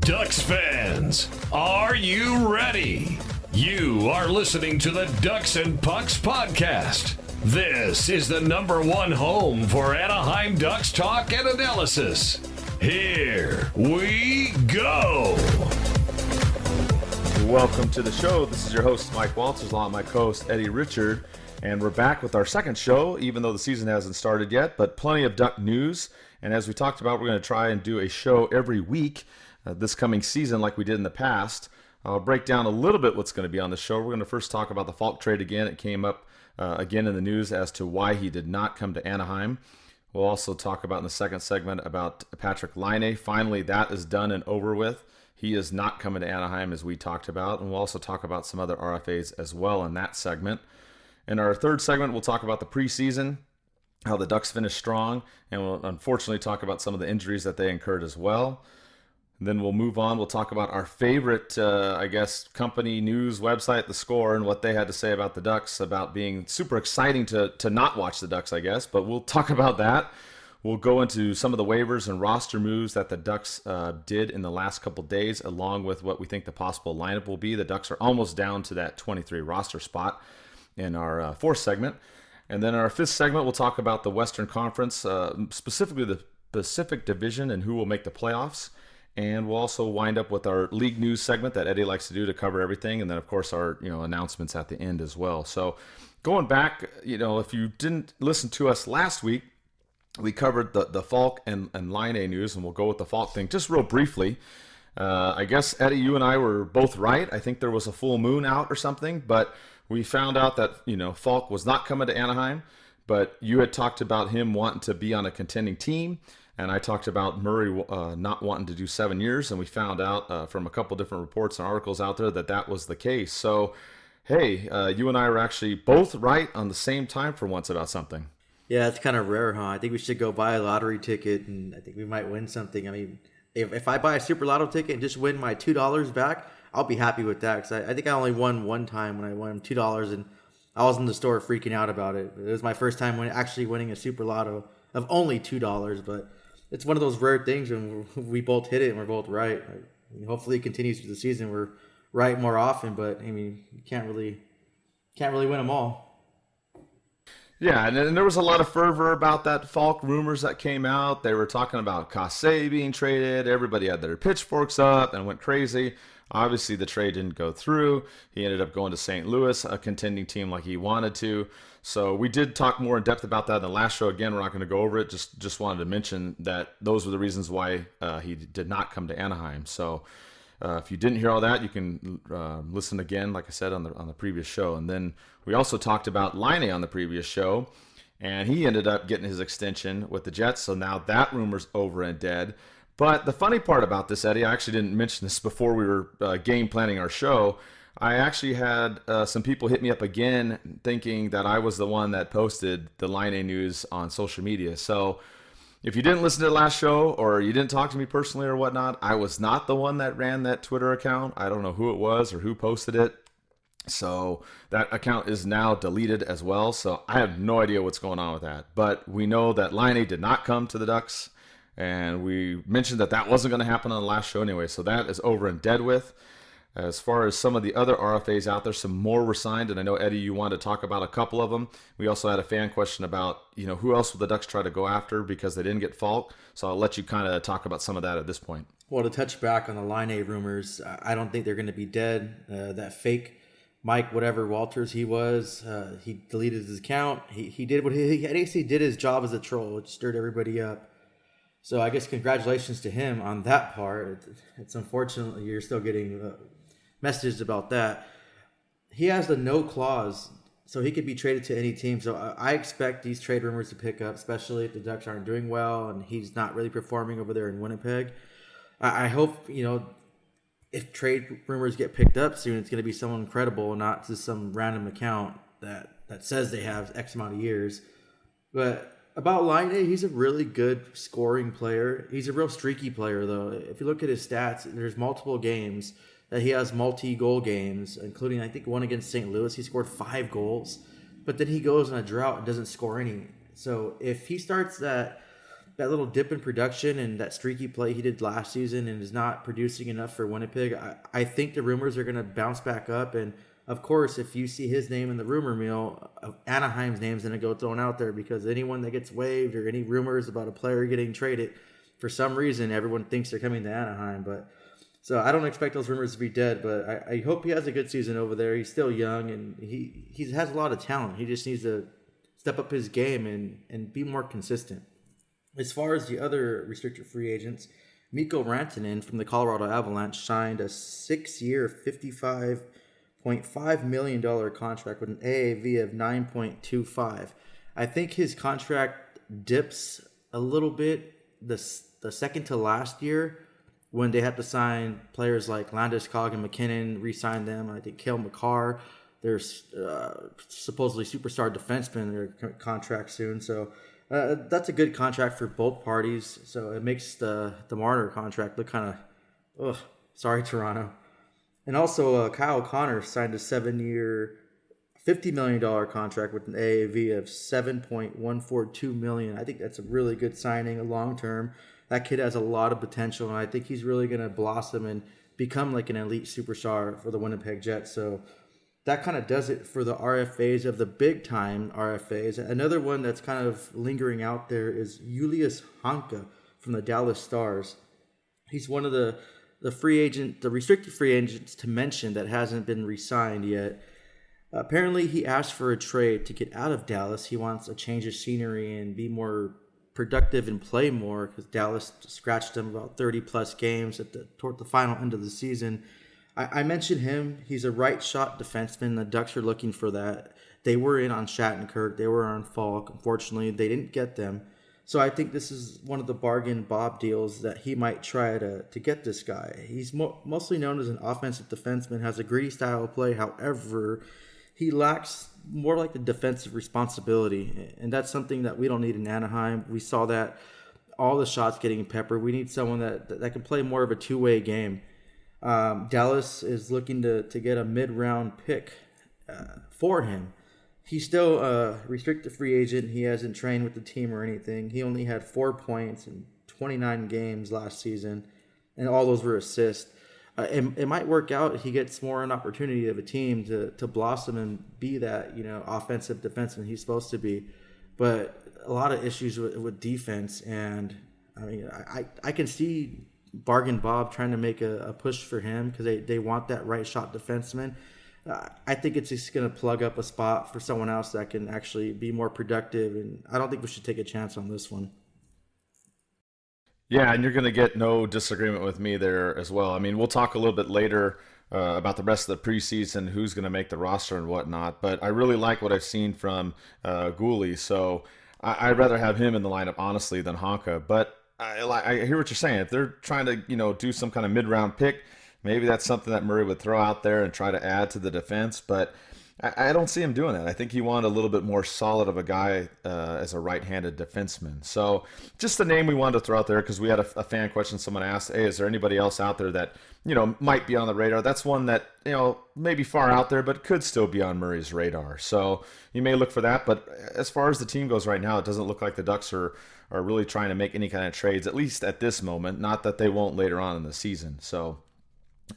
Ducks fans, are you ready? You are listening to the Ducks and Pucks podcast. This is the #1 home for Anaheim Ducks talk and analysis. Here we go. Welcome to the show. This is your host, Mike Walters, along with my co-host, Eddie Richard. And we're back with our second show, even though the season hasn't started yet, but plenty of Duck news. And as we talked about, we're going to try and do a show every week this coming season like we did in the past. I'll break down a little bit what's going to be on the show. We're going to first talk about the Falk trade again. It came up again in the news as to why he did not come to Anaheim. We'll also talk about in the second segment about Patrik Laine. Finally, that is done and over with. He is not coming to Anaheim as we talked about. And we'll also talk about some other RFAs as well in that segment. In our third segment, we'll talk about the preseason, how the Ducks finished strong, and we'll unfortunately talk about some of the injuries that they incurred as well. And then we'll move on. We'll talk about our favorite, company news website, The Score, and what they had to say about the Ducks, about being super exciting to not watch the Ducks, I guess. But we'll talk about that. We'll go into some of the waivers and roster moves that the Ducks did in the last couple days, along with what we think the possible lineup will be. The Ducks are almost down to that 23 roster spot in our fourth segment. And then in our fifth segment, we'll talk about the Western Conference, specifically the Pacific Division and who will make the playoffs. And we'll also wind up with our league news segment that Eddie likes to do to cover everything. And then, of course, our announcements at the end as well. So going back, if you didn't listen to us last week, we covered the Falk and Laine news, and we'll go with the Falk thing just real briefly. I guess, Eddie, you and I were both right. I think there was a full moon out or something, but we found out that, Falk was not coming to Anaheim, but you had talked about him wanting to be on a contending team, and I talked about Murray not wanting to do 7 years, and we found out from a couple different reports and articles out there that was the case. So, hey, you and I were actually both right on the same time for once about something. Yeah, it's kind of rare, huh? I think we should go buy a lottery ticket, and I think we might win something. I mean, if I buy a Super Lotto ticket and just win my $2 back, I'll be happy with that, because I think I only won one time when I won $2, and I was in the store freaking out about it. It was my first time actually winning a Super Lotto of only $2, but it's one of those rare things when we both hit it and we're both right. Hopefully it continues through the season. We're right more often, but I mean, you can't really win them all. Yeah, and there was a lot of fervor about that Falk rumors that came out. They were talking about Kassé being traded. Everybody had their pitchforks up and went crazy. Obviously, the trade didn't go through. He ended up going to St. Louis, a contending team like he wanted to. So we did talk more in depth about that in the last show. Again, we're not going to go over it. Just wanted to mention that those were the reasons why he did not come to Anaheim. So if you didn't hear all that, you can listen again, like I said, on the previous show. And then we also talked about Laine on the previous show, and he ended up getting his extension with the Jets. So now that rumor's over and dead. But the funny part about this, Eddie, I actually didn't mention this before we were game planning our show. I actually had some people hit me up again thinking that I was the one that posted the Laine news on social media. So if you didn't listen to the last show, or you didn't talk to me personally or whatnot, I was not the one that ran that Twitter account. I don't know who it was or who posted it. So that account is now deleted as well. So I have no idea what's going on with that. But we know that Laine did not come to the Ducks. And we mentioned that wasn't going to happen on the last show anyway. So that is over and dead with. As far as some of the other RFAs out there, some more were signed. And I know, Eddie, you wanted to talk about a couple of them. We also had a fan question about, who else will the Ducks try to go after because they didn't get Falk. So I'll let you kind of talk about some of that at this point. Well, to touch back on the Laine rumors, I don't think they're going to be dead. That fake Mike, whatever Walters he was, he deleted his account. He did what he did his job as a troll, which stirred everybody up. So I guess congratulations to him on that part. It's unfortunately you're still getting messages about that. He has the no clause, so he could be traded to any team. So I expect these trade rumors to pick up, especially if the Ducks aren't doing well and he's not really performing over there in Winnipeg. I hope, if trade rumors get picked up soon, it's going to be someone credible, not just some random account that says they have X amount of years. But about Laine, he's a really good scoring player. He's a real streaky player, though. If you look at his stats, there's multiple games that he has multi-goal games, including, I think, one against St. Louis. He scored 5 goals, but then he goes on a drought and doesn't score any. So if he starts that that little dip in production and that streaky play he did last season and is not producing enough for Winnipeg, I think the rumors are going to bounce back up. And of course, if you see his name in the rumor mill, Anaheim's name's going to go thrown out there, because anyone that gets waived or any rumors about a player getting traded, for some reason, everyone thinks they're coming to Anaheim. But so I don't expect those rumors to be dead, but I hope he has a good season over there. He's still young and he has a lot of talent. He just needs to step up his game and be more consistent. As far as the other restricted free agents, Mikko Rantanen from the Colorado Avalanche signed a 6-year, $55.5 million contract with an AAV of 9.25. I think his contract dips a little bit the second to last year, when they had to sign players like Landeskog and McKinnon, re-sign them. I think Cale Makar, there's supposedly superstar defenseman, their contract soon. So that's a good contract for both parties. So it makes the Marner contract look kind of, sorry, Toronto. And also Kyle Connor signed a 7-year, $50 million contract with an AAV of $7.142 million. I think that's a really good signing, a long-term. That kid has a lot of potential, and I think he's really going to blossom and become like an elite superstar for the Winnipeg Jets. So that kind of does it for the RFAs of the big-time RFAs. Another one that's kind of lingering out there is Julius Honka from the Dallas Stars. He's one of the restricted free agents to mention that hasn't been re-signed yet. Apparently, he asked for a trade to get out of Dallas. He wants a change of scenery and be more productive and play more, because Dallas scratched him about 30-plus games toward the final end of the season. I mentioned him. He's a right-shot defenseman. The Ducks are looking for that. They were in on Shattenkirk. They were on Falk. Unfortunately, they didn't get them. So I think this is one of the bargain Bob deals that he might try to get this guy. He's mostly known as an offensive defenseman, has a gritty style of play. However, he lacks more like the defensive responsibility, and that's something that we don't need in Anaheim. We saw that all the shots getting peppered. We need someone that can play more of a two-way game. Dallas is looking to get a mid-round pick for him. He's still a restricted free agent. He hasn't trained with the team or anything. He only had 4 points in 29 games last season, and all those were assists. It might work out. He gets more an opportunity of a team to blossom and be that, offensive defenseman he's supposed to be. But a lot of issues with defense, and I mean, I can see Bargain Bob trying to make a push for him, because they want that right shot defenseman. I think it's just going to plug up a spot for someone else that can actually be more productive, and I don't think we should take a chance on this one. Yeah, and you're going to get no disagreement with me there as well. I mean, we'll talk a little bit later about the rest of the preseason, who's going to make the roster and whatnot. But I really like what I've seen from Gooley, so I'd rather have him in the lineup, honestly, than Honka. But I hear what you're saying. If they're trying to, do some kind of mid-round pick, maybe that's something that Murray would throw out there and try to add to the defense. But I don't see him doing that. I think he wanted a little bit more solid of a guy as a right-handed defenseman. So just the name we wanted to throw out there, because we had a fan question. Someone asked, hey, is there anybody else out there that, might be on the radar? That's one that, maybe far out there, but could still be on Murray's radar. So you may look for that. But as far as the team goes right now, it doesn't look like the Ducks are really trying to make any kind of trades, at least at this moment. Not that they won't later on in the season. So,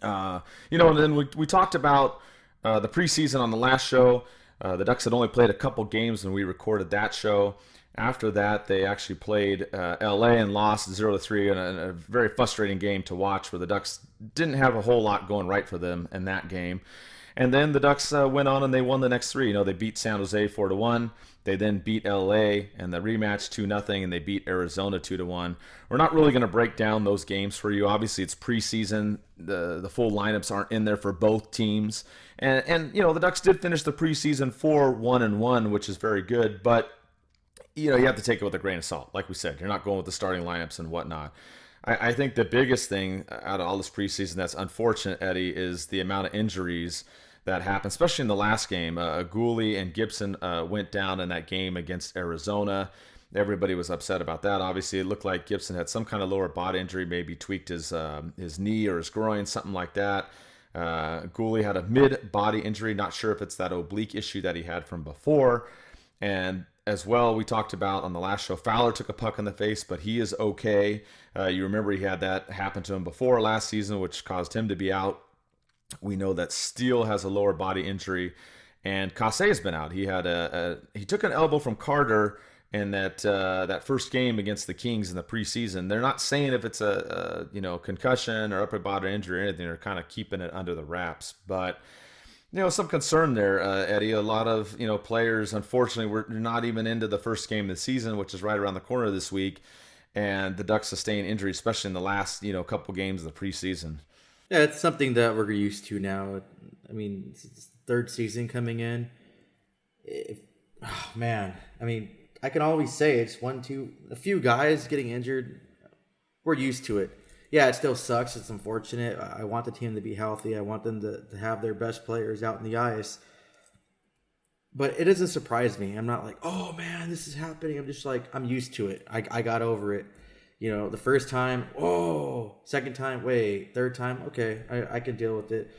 and then we talked about the preseason on the last show. The Ducks had only played a couple games when we recorded that show. After that, they actually played LA and lost 0-3 in a very frustrating game to watch, where the Ducks didn't have a whole lot going right for them in that game. And then the Ducks went on and they won the next three. They beat San Jose 4-1. They then beat LA and the rematch 2-0, and they beat Arizona 2-1. We're not really going to break down those games for you. Obviously, it's preseason. The full lineups aren't in there for both teams. And the Ducks did finish the preseason 4-1-1, which is very good. But you have to take it with a grain of salt. Like we said, you're not going with the starting lineups and whatnot. I think the biggest thing out of all this preseason that's unfortunate, Eddie, is the amount of injuries that happened, especially in the last game. Gooley and Gibson went down in that game against Arizona. Everybody was upset about that. Obviously, it looked like Gibson had some kind of lower body injury, maybe tweaked his knee or his groin, something like that. Gooley had a mid-body injury. Not sure if it's that oblique issue that he had from before. And as well, we talked about on the last show, Fowler took a puck in the face, but he is okay. You remember he had that happen to him before last season, which caused him to be out. We know that Steele has a lower body injury, and Casse has been out. He had he took an elbow from Carter in that first game against the Kings in the preseason. They're not saying if it's a concussion or upper body injury or anything. They're kind of keeping it under the wraps, but some concern there, Eddie. A lot of players, unfortunately, were not even into the first game of the season, which is right around the corner this week, and the Ducks sustained injury, especially in the last couple games of the preseason. Yeah, it's something that we're used to now. I mean, it's the third season coming in. I can always say it's a few guys getting injured. We're used to it. Yeah, it still sucks. It's unfortunate. I want the team to be healthy. I want them to have their best players out in the ice. But it doesn't surprise me. I'm not like, oh man, this is happening. I'm just like, I'm used to it. I got over it. The first time, oh, second time, wait, third time, okay, I can deal with it.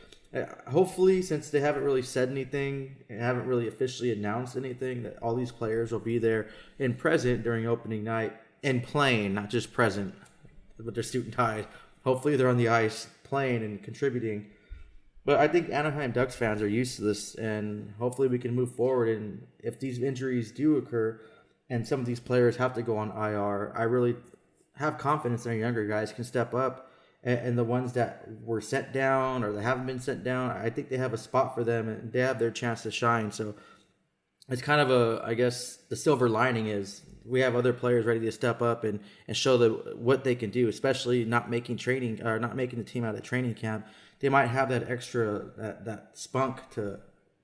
Hopefully, since they haven't really said anything and haven't really officially announced anything, that all these players will be there and present during opening night and playing, not just present with their suit and tie. Hopefully they're on the ice playing and contributing. But I think Anaheim Ducks fans are used to this, and hopefully we can move forward. And if these injuries do occur and some of these players have to go on IR, I really have confidence that our younger guys can step up. And the ones that were sent down or that haven't been sent down, I think they have a spot for them and they have their chance to shine. So it's kind of I guess the silver lining is we have other players ready to step up and show what they can do, especially not making the team out of training camp. They might have that extra, that spunk to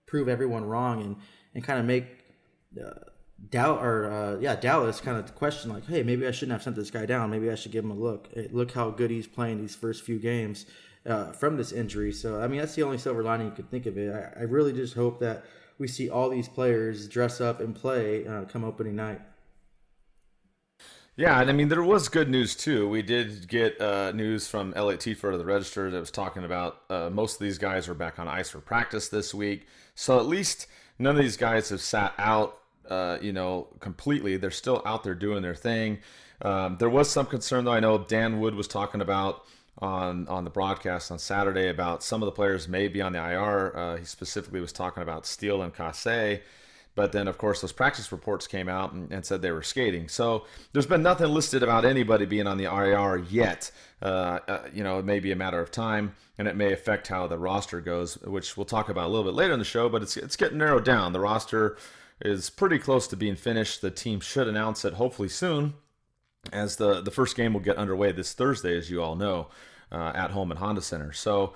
prove everyone wrong and kind of make Dallas kind of question like, hey, maybe I shouldn't have sent this guy down. Maybe I should give him a look. Hey, look how good he's playing these first few games from this injury. So, I mean, that's the only silver lining you could think of it. I really just hope that we see all these players dress up and play come opening night. Yeah, and I mean, there was good news too. We did get news from Elliot Tiefer of the Register that was talking about most of these guys are back on ice for practice this week. So at least none of these guys have sat out, completely. They're still out there doing their thing. There was some concern, though. I know Dan Wood was talking about on the broadcast on Saturday about some of the players may be on the IR. He specifically was talking about Steele and Casse. But then, of course, those practice reports came out and said they were skating. So there's been nothing listed about anybody being on the IR yet. It may be a matter of time, and it may affect how the roster goes, which we'll talk about a little bit later in the show. But it's getting narrowed down. The roster is pretty close to being finished. The team should announce it hopefully soon, as the first game will get underway this Thursday, as you all know, at home at Honda Center. So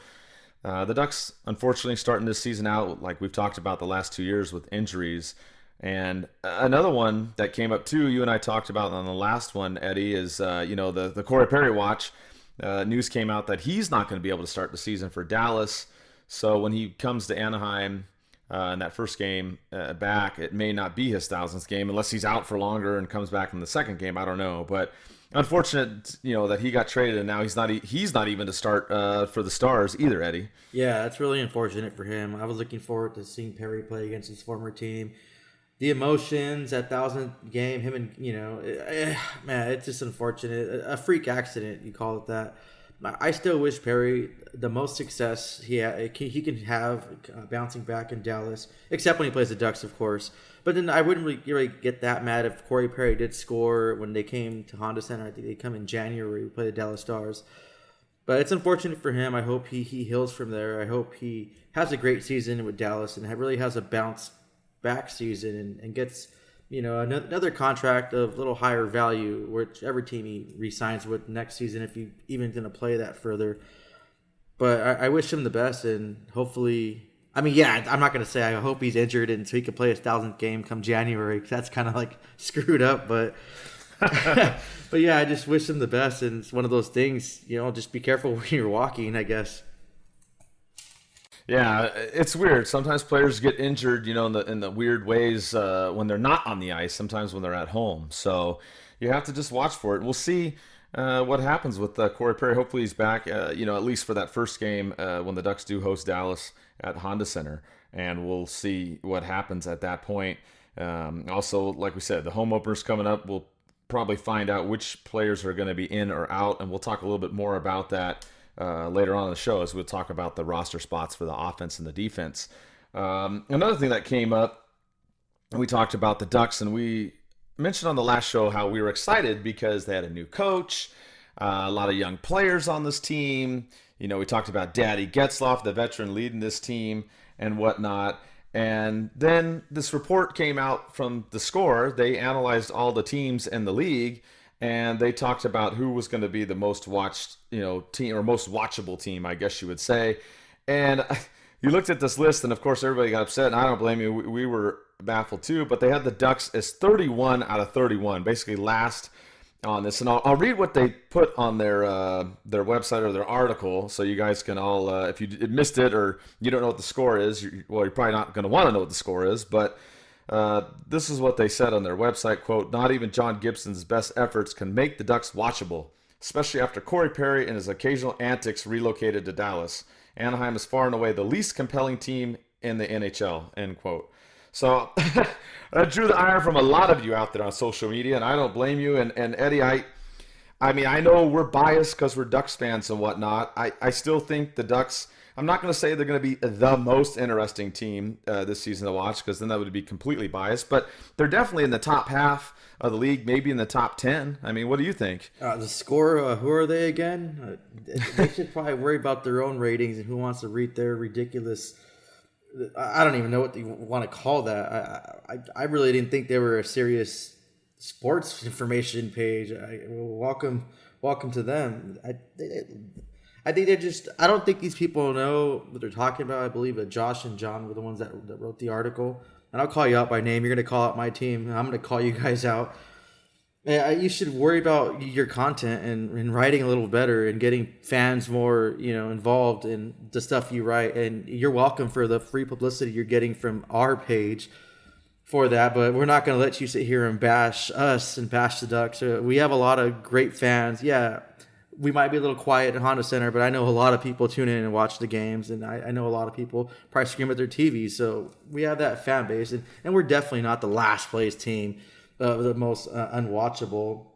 the Ducks, unfortunately, starting this season out, like we've talked about the last 2 years, with injuries. And another one that came up too, you and I talked about on the last one, Eddie, is the Corey Perry watch. News came out that he's not going to be able to start the season for Dallas. So when he comes to Anaheim in that first game back, it may not be his 1000th game unless he's out for longer and comes back in the second game. I don't know, but unfortunate, that he got traded and now he's not even to start for the Stars either, Eddie. Yeah, that's really unfortunate for him. I was looking forward to seeing Perry play against his former team. The emotions, that 1000th game, him and, man, it's just unfortunate. A freak accident, you call it that. I still wish Perry the most success he can have bouncing back in Dallas, except when he plays the Ducks, of course. But then I wouldn't really get that mad if Corey Perry did score when they came to Honda Center. I think they come in January. We play the Dallas Stars. But it's unfortunate for him. I hope he heals from there. I hope he has a great season with Dallas and really has a bounce back season and gets another contract of a little higher value, whichever team he re-signs with next season, if he even going to play that further. But I wish him the best, and hopefully, I'm not going to say I hope he's injured and so he can play his 1000th game come January, because that's kind of like screwed up. But but yeah, I just wish him the best, and it's one of those things, just be careful when you're walking, I guess. Yeah, it's weird. Sometimes players get injured, in the weird ways when they're not on the ice, sometimes when they're at home. So you have to just watch for it. We'll see what happens with Corey Perry. Hopefully he's back, at least for that first game when the Ducks do host Dallas at Honda Center. And we'll see what happens at that point. Also, like we said, the home opener's coming up. We'll probably find out which players are going to be in or out, and we'll talk a little bit more about that later on in the show as we'll talk about the roster spots for the offense and the defense. Another thing that came up, we talked about the Ducks, and we mentioned on the last show how we were excited because they had a new coach, a lot of young players on this team. You know, we talked about Daddy Getzloff, the veteran leading this team and whatnot. And then this report came out from The Score. They analyzed all the teams in the league, and they talked about who was going to be the most watched, team, or most watchable team, I guess you would say. And you looked at this list, and of course everybody got upset, and I don't blame you. We were baffled too, but they had the Ducks as 31 out of 31, basically last on this. And I'll read what they put on their website or their article, so you guys can all, if you missed it or you don't know what the score is, you're probably not going to want to know what the score is, but this is what they said on their website, quote, "Not even John Gibson's best efforts can make the Ducks watchable, especially after Corey Perry and his occasional antics relocated to Dallas. Anaheim is far and away the least compelling team in the NHL," end quote. So that drew the ire from a lot of you out there on social media, and I don't blame you. And Eddie, I mean, I know we're biased because we're Ducks fans and whatnot. I still think the Ducks, I'm not going to say they're going to be the most interesting team this season to watch, because then that would be completely biased. But they're definitely in the top half of the league, maybe in the top 10. I mean, what do you think? The Score, who are they again? They should probably worry about their own ratings and who wants to read their ridiculous. I don't even know what you want to call that. I really didn't think they were a serious sports information page. Welcome to them. I think they're just. I don't think these people know what they're talking about. I believe that Josh and John were the ones that wrote the article. And I'll call you out by name. You're going to call out my team. I'm going to call you guys out. You should worry about your content and writing a little better and getting fans more, involved in the stuff you write. And you're welcome for the free publicity you're getting from our page for that. But we're not going to let you sit here and bash us and bash the Ducks. We have a lot of great fans. Yeah, we might be a little quiet at Honda Center, but I know a lot of people tune in and watch the games. And I know a lot of people probably scream at their TVs. So we have that fan base. And we're definitely not the last place team. The most unwatchable.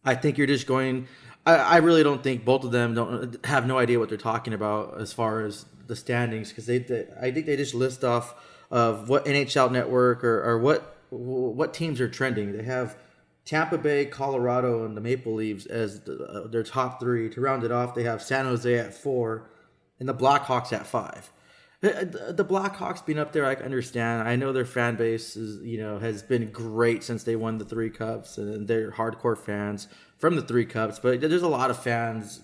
I think you're just going. I really don't think both of them don't have no idea what they're talking about as far as the standings, because I think they just list off of what NHL Network or what teams are trending. They have Tampa Bay, Colorado, and the Maple Leafs as their top three. To round it off, they have San Jose at 4 and the Blackhawks at 5. The Blackhawks being up there, I can understand. I know their fan base has been great since they won the 3 Cups, and they're hardcore fans from the 3 Cups. But there's a lot of fans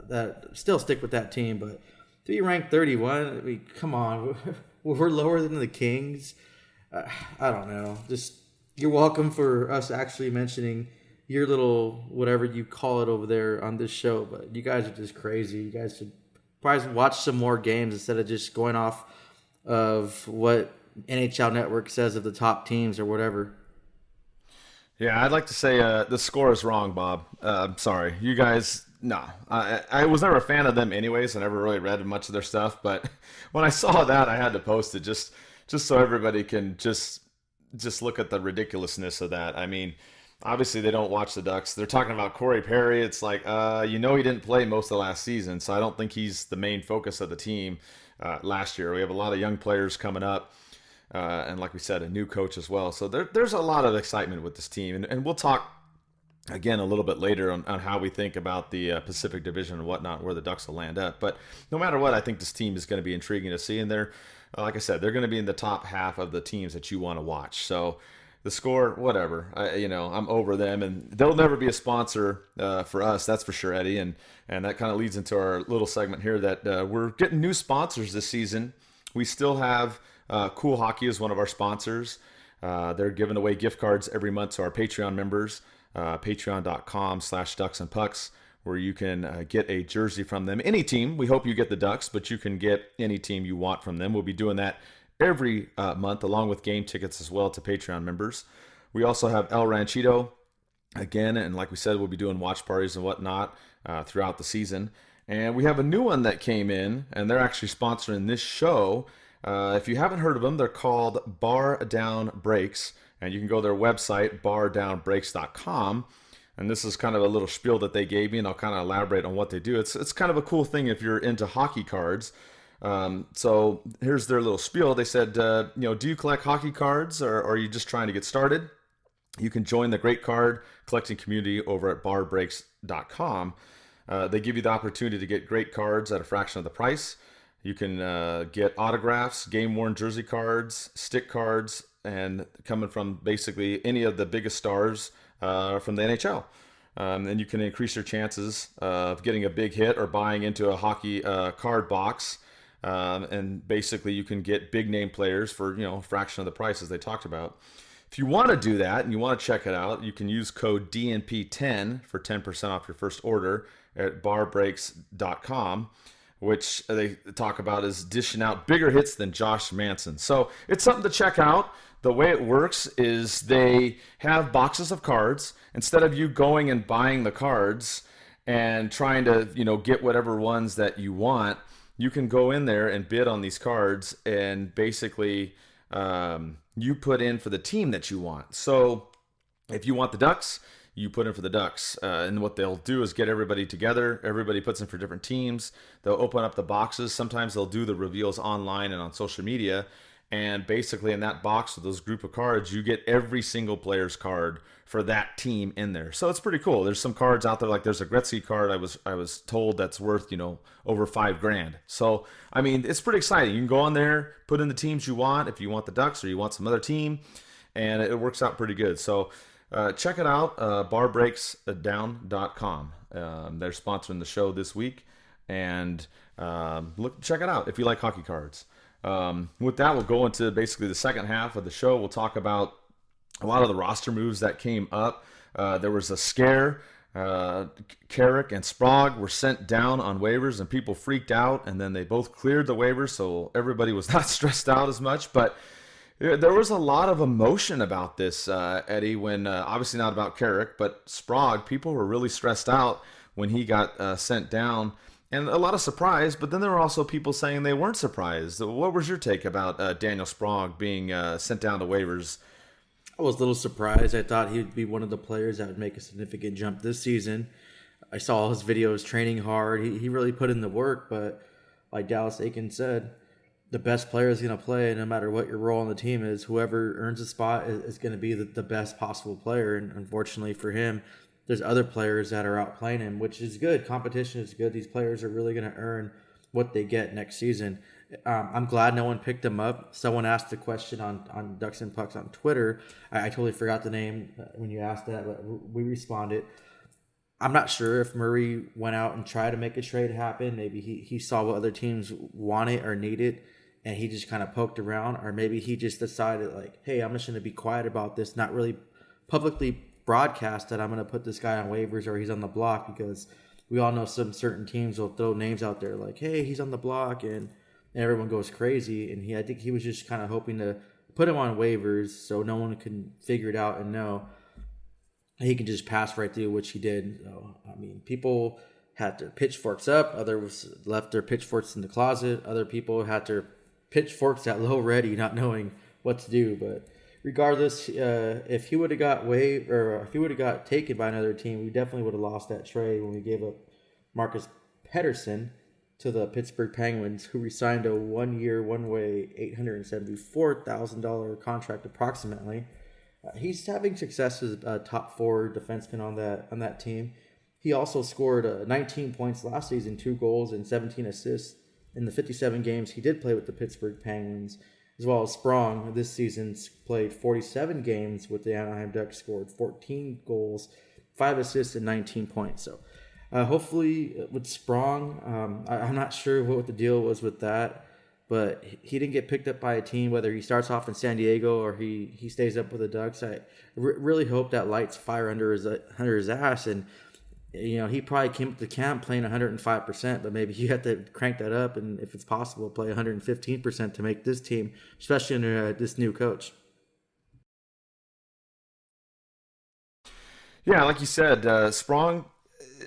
that still stick with that team. But to be ranked 31, I mean, come on, we're lower than the Kings. I don't know. Just you're welcome for us actually mentioning your little whatever you call it over there on this show. But you guys are just crazy. You guys should probably watch some more games instead of just going off of what NHL Network says of the top teams or whatever. Yeah, I'd like to say the score is wrong, Bob. I'm sorry. You guys, no. I was never a fan of them anyways. I never really read much of their stuff. But when I saw that, I had to post it just so everybody can just look at the ridiculousness of that. I mean, obviously, they don't watch the Ducks. They're talking about Corey Perry. It's like, he didn't play most of last season, so I don't think he's the main focus of the team last year. We have a lot of young players coming up, and like we said, a new coach as well. So there's a lot of excitement with this team, and we'll talk again a little bit later on how we think about the Pacific Division and whatnot, where the Ducks will land up. But no matter what, I think this team is going to be intriguing to see, and they're, like I said, they're going to be in the top half of the teams that you want to watch. So the Score, whatever. I'm over them, and they'll never be a sponsor for us. That's for sure, Eddie. And that kind of leads into our little segment here that we're getting new sponsors this season. We still have Cool Hockey as one of our sponsors. They're giving away gift cards every month to our Patreon members. Patreon.com/DucksNPucks, where you can get a jersey from them. Any team. We hope you get the Ducks, but you can get any team you want from them. We'll be doing that every month, along with game tickets as well to Patreon members. We also have El Ranchito again, and like we said, we'll be doing watch parties and whatnot throughout the season. And we have a new one that came in, and they're actually sponsoring this show. If you haven't heard of them, they're called Bar Down Breaks, And you can go to their website, bardownbreaks.com. And this is kind of a little spiel that they gave me, and I'll kind of elaborate on what they do. It's kind of a cool thing if you're into hockey cards. So here's their little spiel. They said, do you collect hockey cards, or are you just trying to get started? You can join the great card collecting community over at barbreaks.com. They give you the opportunity to get great cards at a fraction of the price. You can get autographs, game-worn jersey cards, stick cards, and coming from basically any of the biggest stars from the NHL. And you can increase your chances of getting a big hit or buying into a hockey card box. And basically you can get big name players for, a fraction of the price, as they talked about. If you want to do that and you want to check it out, you can use code DNP10 for 10% off your first order at barbreaks.com, which they talk about is dishing out bigger hits than Josh Manson. So it's something to check out. The way it works is they have boxes of cards. Instead of you going and buying the cards and trying to, get whatever ones that you want, you can go in there and bid on these cards, and basically you put in for the team that you want. So if you want the Ducks, you put in for the Ducks. And what they'll do is get everybody together. Everybody puts in for different teams. They'll open up the boxes. Sometimes they'll do the reveals online and on social media. And basically in that box with those group of cards, you get every single player's card for that team in there. So it's pretty cool. There's some cards out there, like there's a Gretzky card I was told that's worth, over $5,000. So, it's pretty exciting. You can go on there, put in the teams you want, if you want the Ducks or you want some other team, and it works out pretty good. So check it out, barbreaksdown.com. They're sponsoring the show this week, and check it out if you like hockey cards. With that, we'll go into basically the second half of the show. We'll talk about a lot of the roster moves that came up. There was a scare. Carrick and Sprong were sent down on waivers, and people freaked out, and then they both cleared the waivers, so everybody was not stressed out as much. But there was a lot of emotion about this, Eddie, when obviously not about Carrick, but Sprong. People were really stressed out when he got sent down. And a lot of surprise, but then there were also people saying they weren't surprised. What was your take about Daniel Sprong being sent down to waivers? I was a little surprised. I thought he would be one of the players that would make a significant jump this season. I saw his videos training hard. He really put in the work, but like Dallas Aiken said, the best player is going to play, no matter what your role on the team is. Whoever earns a spot is going to be the best possible player, and unfortunately for him, there's other players that are outplaying him, which is good. Competition is good. These players are really going to earn what they get next season. I'm glad no one picked him up. Someone asked the question on DucksNPucks on Twitter. I totally forgot the name when you asked that, but we responded. I'm not sure if Murray went out and tried to make a trade happen. Maybe he saw what other teams wanted or needed, and he just kind of poked around. Or maybe he just decided, like, hey, I'm just going to be quiet about this, not really publicly broadcast that I'm going to put this guy on waivers or he's on the block, because we all know some certain teams will throw names out there like, hey, he's on the block, and everyone goes crazy. And I think he was just kind of hoping to put him on waivers so no one can figure it out and know he can just pass right through, which he did. So, people had their pitchforks up, others left their pitchforks in the closet, other people had their pitchforks at low ready, not knowing what to do. But regardless, if he would have got waived, or if he would have got taken by another team, we definitely would have lost that trade when we gave up Marcus Pettersson to the Pittsburgh Penguins, who re-signed a 1-year, one-way, $874,000 contract approximately. He's having success as a top 4 defenseman on that team. He also scored 19 points last season, 2 goals and 17 assists in the 57 games he did play with the Pittsburgh Penguins. As well as Sprong, this season played 47 games with the Anaheim Ducks, scored 14 goals, 5 assists, and 19 points. So hopefully with Sprong, I'm not sure what the deal was with that, but he didn't get picked up by a team, whether he starts off in San Diego or he stays up with the Ducks. I really hope that lights fire under his ass, and he probably came to camp playing 105%, but maybe you have to crank that up, and if it's possible, play 115% to make this team, especially under this new coach. Yeah, like you said, Sprong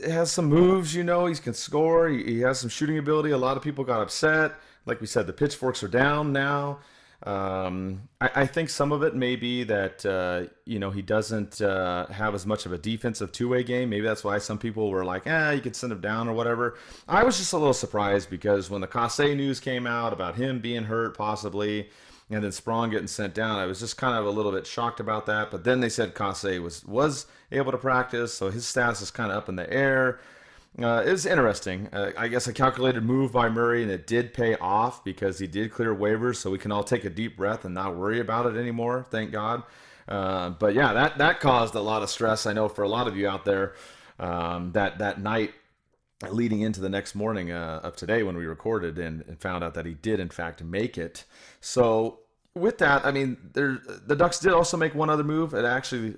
has some moves, he can score. He has some shooting ability. A lot of people got upset. Like we said, the pitchforks are down now. I think some of it may be that, he doesn't have as much of a defensive two-way game. Maybe that's why some people were like, you could send him down or whatever. I was just a little surprised because when the Kassé news came out about him being hurt possibly, and then Sprong getting sent down, I was just kind of a little bit shocked about that. But then they said Kassé was able to practice, so his status is kind of up in the air. It was interesting. I guess a calculated move by Murray, and it did pay off because he did clear waivers, so we can all take a deep breath and not worry about it anymore, thank God. But yeah, that caused a lot of stress, I know, for a lot of you out there that night leading into the next morning of today when we recorded and found out that he did, in fact, make it. So with that, I mean, the Ducks did also make one other move. It actually,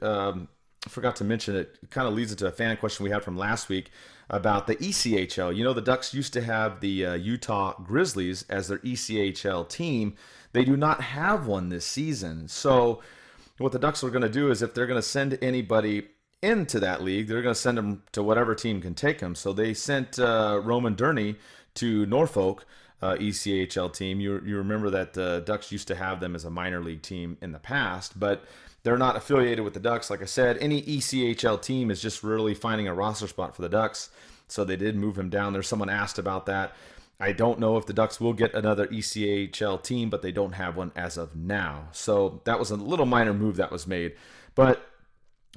forgot to mention, it kind of leads into a fan question we had from last week about the ECHL. You know, the Ducks used to have the Utah Grizzlies as their ECHL team. They do not have one this season. So what the Ducks are going to do is if they're going to send anybody into that league, they're going to send them to whatever team can take them. So they sent Roman Durney to Norfolk ECHL team. You remember that the Ducks used to have them as a minor league team in the past, but they're not affiliated with the Ducks. Like I said, any ECHL team is just really finding a roster spot for the Ducks. So they did move him down there. Someone asked about that. I don't know if the Ducks will get another ECHL team, but they don't have one as of now. So that was a little minor move that was made. But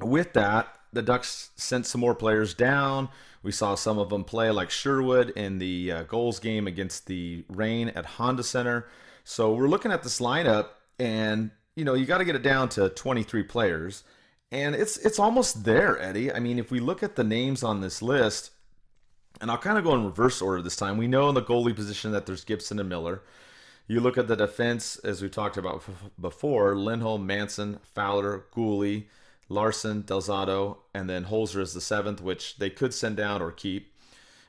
with that, the Ducks sent some more players down. We saw some of them play, like Sherwood in the goals game against the Reign at Honda Center. So we're looking at this lineup, and you got to get it down to 23 players. And it's almost there, Eddie. I mean, if we look at the names on this list, and I'll kind of go in reverse order this time. We know in the goalie position that there's Gibson and Miller. You look at the defense, as we talked about before, Lindholm, Manson, Fowler, Gooley, Larson, Delzato, and then Holzer is the seventh, which they could send down or keep.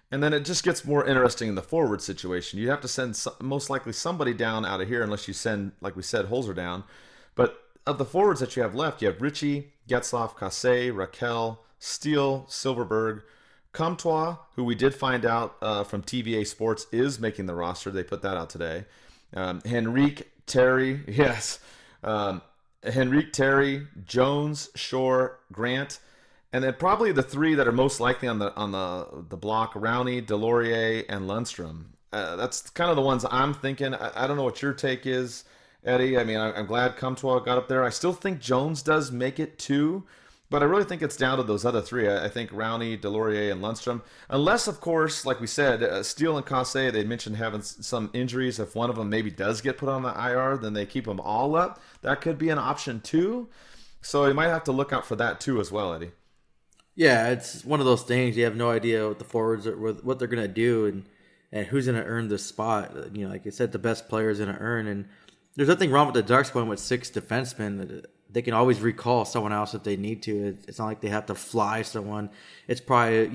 And then it just gets more interesting in the forward situation. You have to send most likely somebody down out of here unless you send, like we said, Holzer down. But of the forwards that you have left, you have Ritchie, Getzlaff, Kassé, Raquel, Steele, Silverberg, Comtois, who we did find out from TVA Sports is making the roster. They put that out today. Henrique, Terry, yes. Henrique, Terry, Jones, Shore, Grant, and then probably the three that are most likely on the block: Rowney, Delorier, and Lundstrom. That's kind of the ones I'm thinking. I don't know what your take is, Eddie. I mean, I'm glad Comtois got up there. I still think Jones does make it too, but I really think it's down to those other three. I think Rowney, Delorier, and Lundstrom. Unless, of course, like we said, Steele and Kassé, they mentioned having some injuries. If one of them maybe does get put on the IR, then they keep them all up. That could be an option too. So you might have to look out for that too as well, Eddie. Yeah, it's one of those things. You have no idea what the forwards are, what they're going to do and who's going to earn the spot. Like I said, the best player is going to earn. And there's nothing wrong with the Ducks going with 6 defensemen. They can always recall someone else if they need to. It's not like they have to fly someone. It's probably,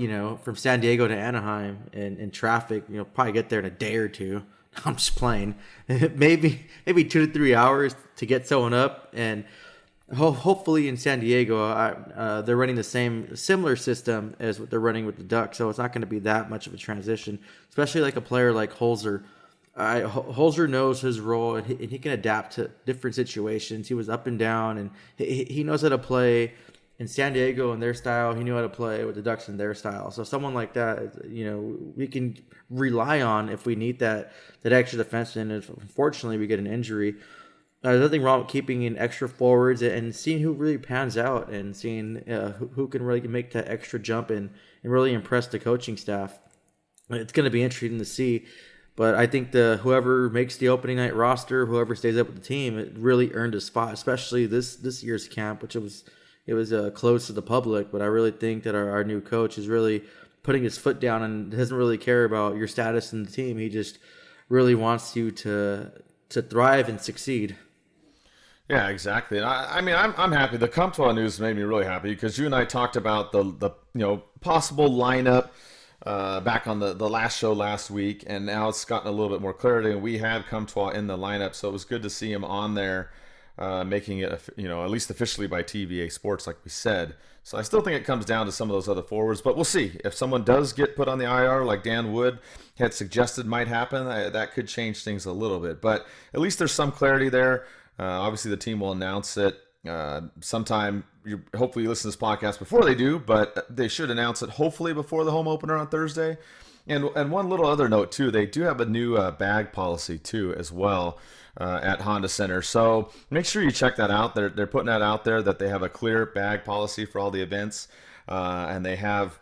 from San Diego to Anaheim in traffic, probably get there in a day or two. I'm just playing. maybe 2 to 3 hours to get someone up. And hopefully in San Diego, they're running the similar system as what they're running with the Ducks. So it's not going to be that much of a transition, especially like a player like Holzer. Holzer knows his role, and he can adapt to different situations. He was up and down, and he knows how to play in San Diego in their style. He knew how to play with the Ducks in their style. So someone like that, we can rely on if we need that extra defenseman. If unfortunately we get an injury, there's nothing wrong with keeping in extra forwards and seeing who really pans out and seeing who can really make that extra jump and really impress the coaching staff. It's going to be interesting to see. But I think whoever makes the opening night roster, whoever stays up with the team, it really earned a spot, especially this year's camp, which it was closed to the public. But I really think that our new coach is really putting his foot down and doesn't really care about your status in the team. He just really wants you to thrive and succeed. Yeah, exactly. I mean, I'm happy. The Comtois news made me really happy because you and I talked about the possible lineup back on the last show last week, and now it's gotten a little bit more clarity, and we had Comtois in the lineup, so it was good to see him on there. making it, at least officially by TVA Sports, like we said. So I still think it comes down to some of those other forwards, but we'll see. If someone does get put on the IR, like Dan Wood had suggested might happen, that could change things a little bit. But at least there's some clarity there. Obviously, the team will announce it sometime. Hopefully you listen to this podcast before they do, but they should announce it hopefully before the home opener on Thursday. And one little other note too, they do have a new bag policy too as well at Honda Center. So make sure you check that out. They're putting that out there that they have a clear bag policy for all the events, and they have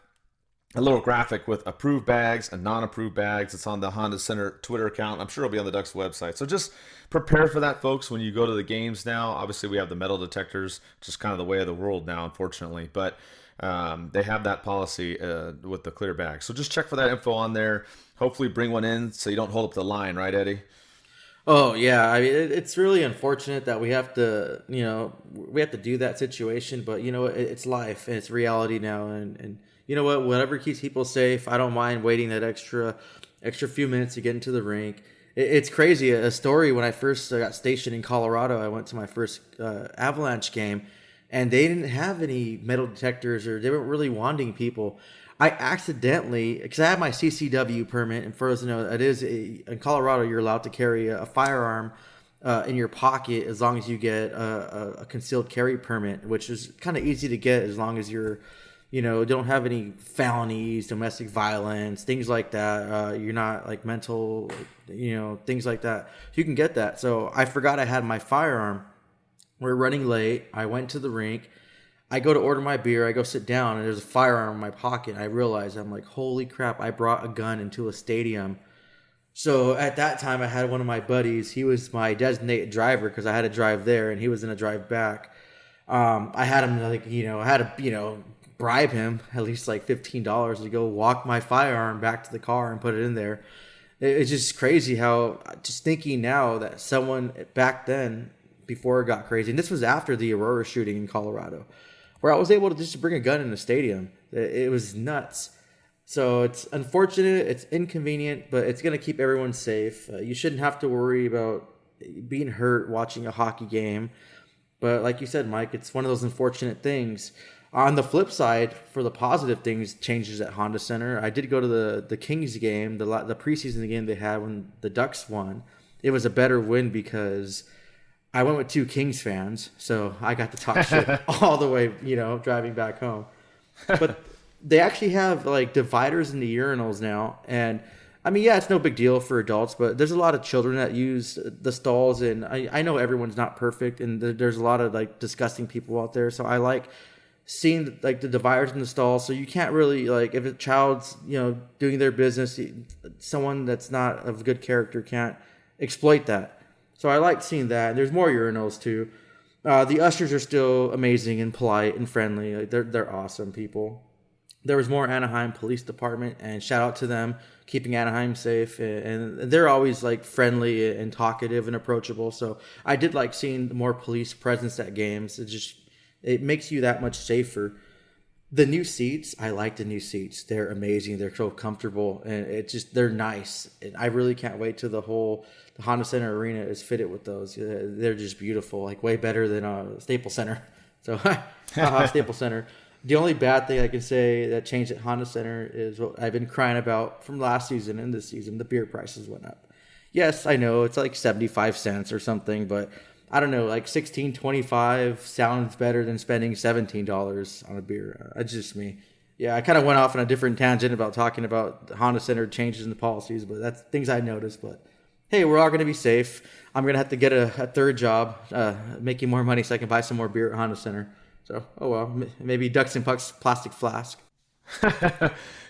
a little graphic with approved bags and non-approved bags. It's on the Honda Center Twitter account. I'm sure it'll be on the Ducks website. So just prepare for that, folks, when you go to the games now. Obviously, we have the metal detectors, just kind of the way of the world now, unfortunately. But they have that policy with the clear bag. So just check for that info on there. Hopefully bring one in so you don't hold up the line, right, Eddie? Oh yeah, I mean it's really unfortunate that we have to, do that situation, but it's life and it's reality now, and you know what, whatever keeps people safe, I don't mind waiting that extra few minutes to get into the rink. It's crazy. A story, when I first got stationed in Colorado, I went to my first Avalanche game, and they didn't have any metal detectors, or they weren't really wanting people. I accidentally, because I have my CCW permit, and for those who know, in Colorado, you're allowed to carry a firearm in your pocket as long as you get a concealed carry permit, which is kind of easy to get as long as you're, don't have any felonies, domestic violence, things like that. You're not like mental, things like that. So you can get that. So I forgot I had my firearm. We're running late. I went to the rink. I go to order my beer. I go sit down, and there's a firearm in my pocket. I realize, I'm like, holy crap, I brought a gun into a stadium. So at that time, I had one of my buddies. He was my designated driver because I had to drive there, and he was going to drive back. I had him, I had to, bribe him at least like $15 to go walk my firearm back to the car and put it in there. It's just crazy how, just thinking now that someone back then, before it got crazy, and this was after the Aurora shooting in Colorado, where I was able to just bring a gun in the stadium. It was nuts. So it's unfortunate, it's inconvenient, but it's going to keep everyone safe. You shouldn't have to worry about being hurt watching a hockey game. But like you said, Mike, it's one of those unfortunate things. On the flip side, for the positive things, changes at Honda Center, I did go to the Kings game, the preseason game they had when the Ducks won. It was a better win because I went with two Kings fans, so I got to talk shit all the way, driving back home. But they actually have like dividers in the urinals now, and I mean, yeah, it's no big deal for adults, but there's a lot of children that use the stalls, and I know everyone's not perfect, and there's a lot of like disgusting people out there, so I like seeing like the dividers in the stall, so you can't really, like, if a child's doing their business, someone that's not of good character can't exploit that. So I like seeing that. And there's more urinals too. The ushers are still amazing and polite and friendly. Like, they're awesome people. There was more Anaheim Police Department, and shout out to them keeping Anaheim safe, and they're always like friendly and talkative and approachable. So I did like seeing more police presence at games. It makes you that much safer. The new seats, I like the new seats. They're amazing. They're so comfortable, and they're nice. And I really can't wait till the Honda Center Arena is fitted with those. They're just beautiful, like way better than Staples Center. So, Staples Center. The only bad thing I can say that changed at Honda Center is what I've been crying about from last season and this season. The beer prices went up. Yes, I know it's like 75 cents or something, but I don't know, like $16.25 sounds better than spending $17 on a beer. It's just me. Yeah, I kind of went off on a different tangent about talking about the Honda Center changes in the policies, but that's things I noticed. But hey, we're all going to be safe. I'm going to have to get a third job, making more money so I can buy some more beer at Honda Center. So, oh well, maybe DucksNPucks plastic flask.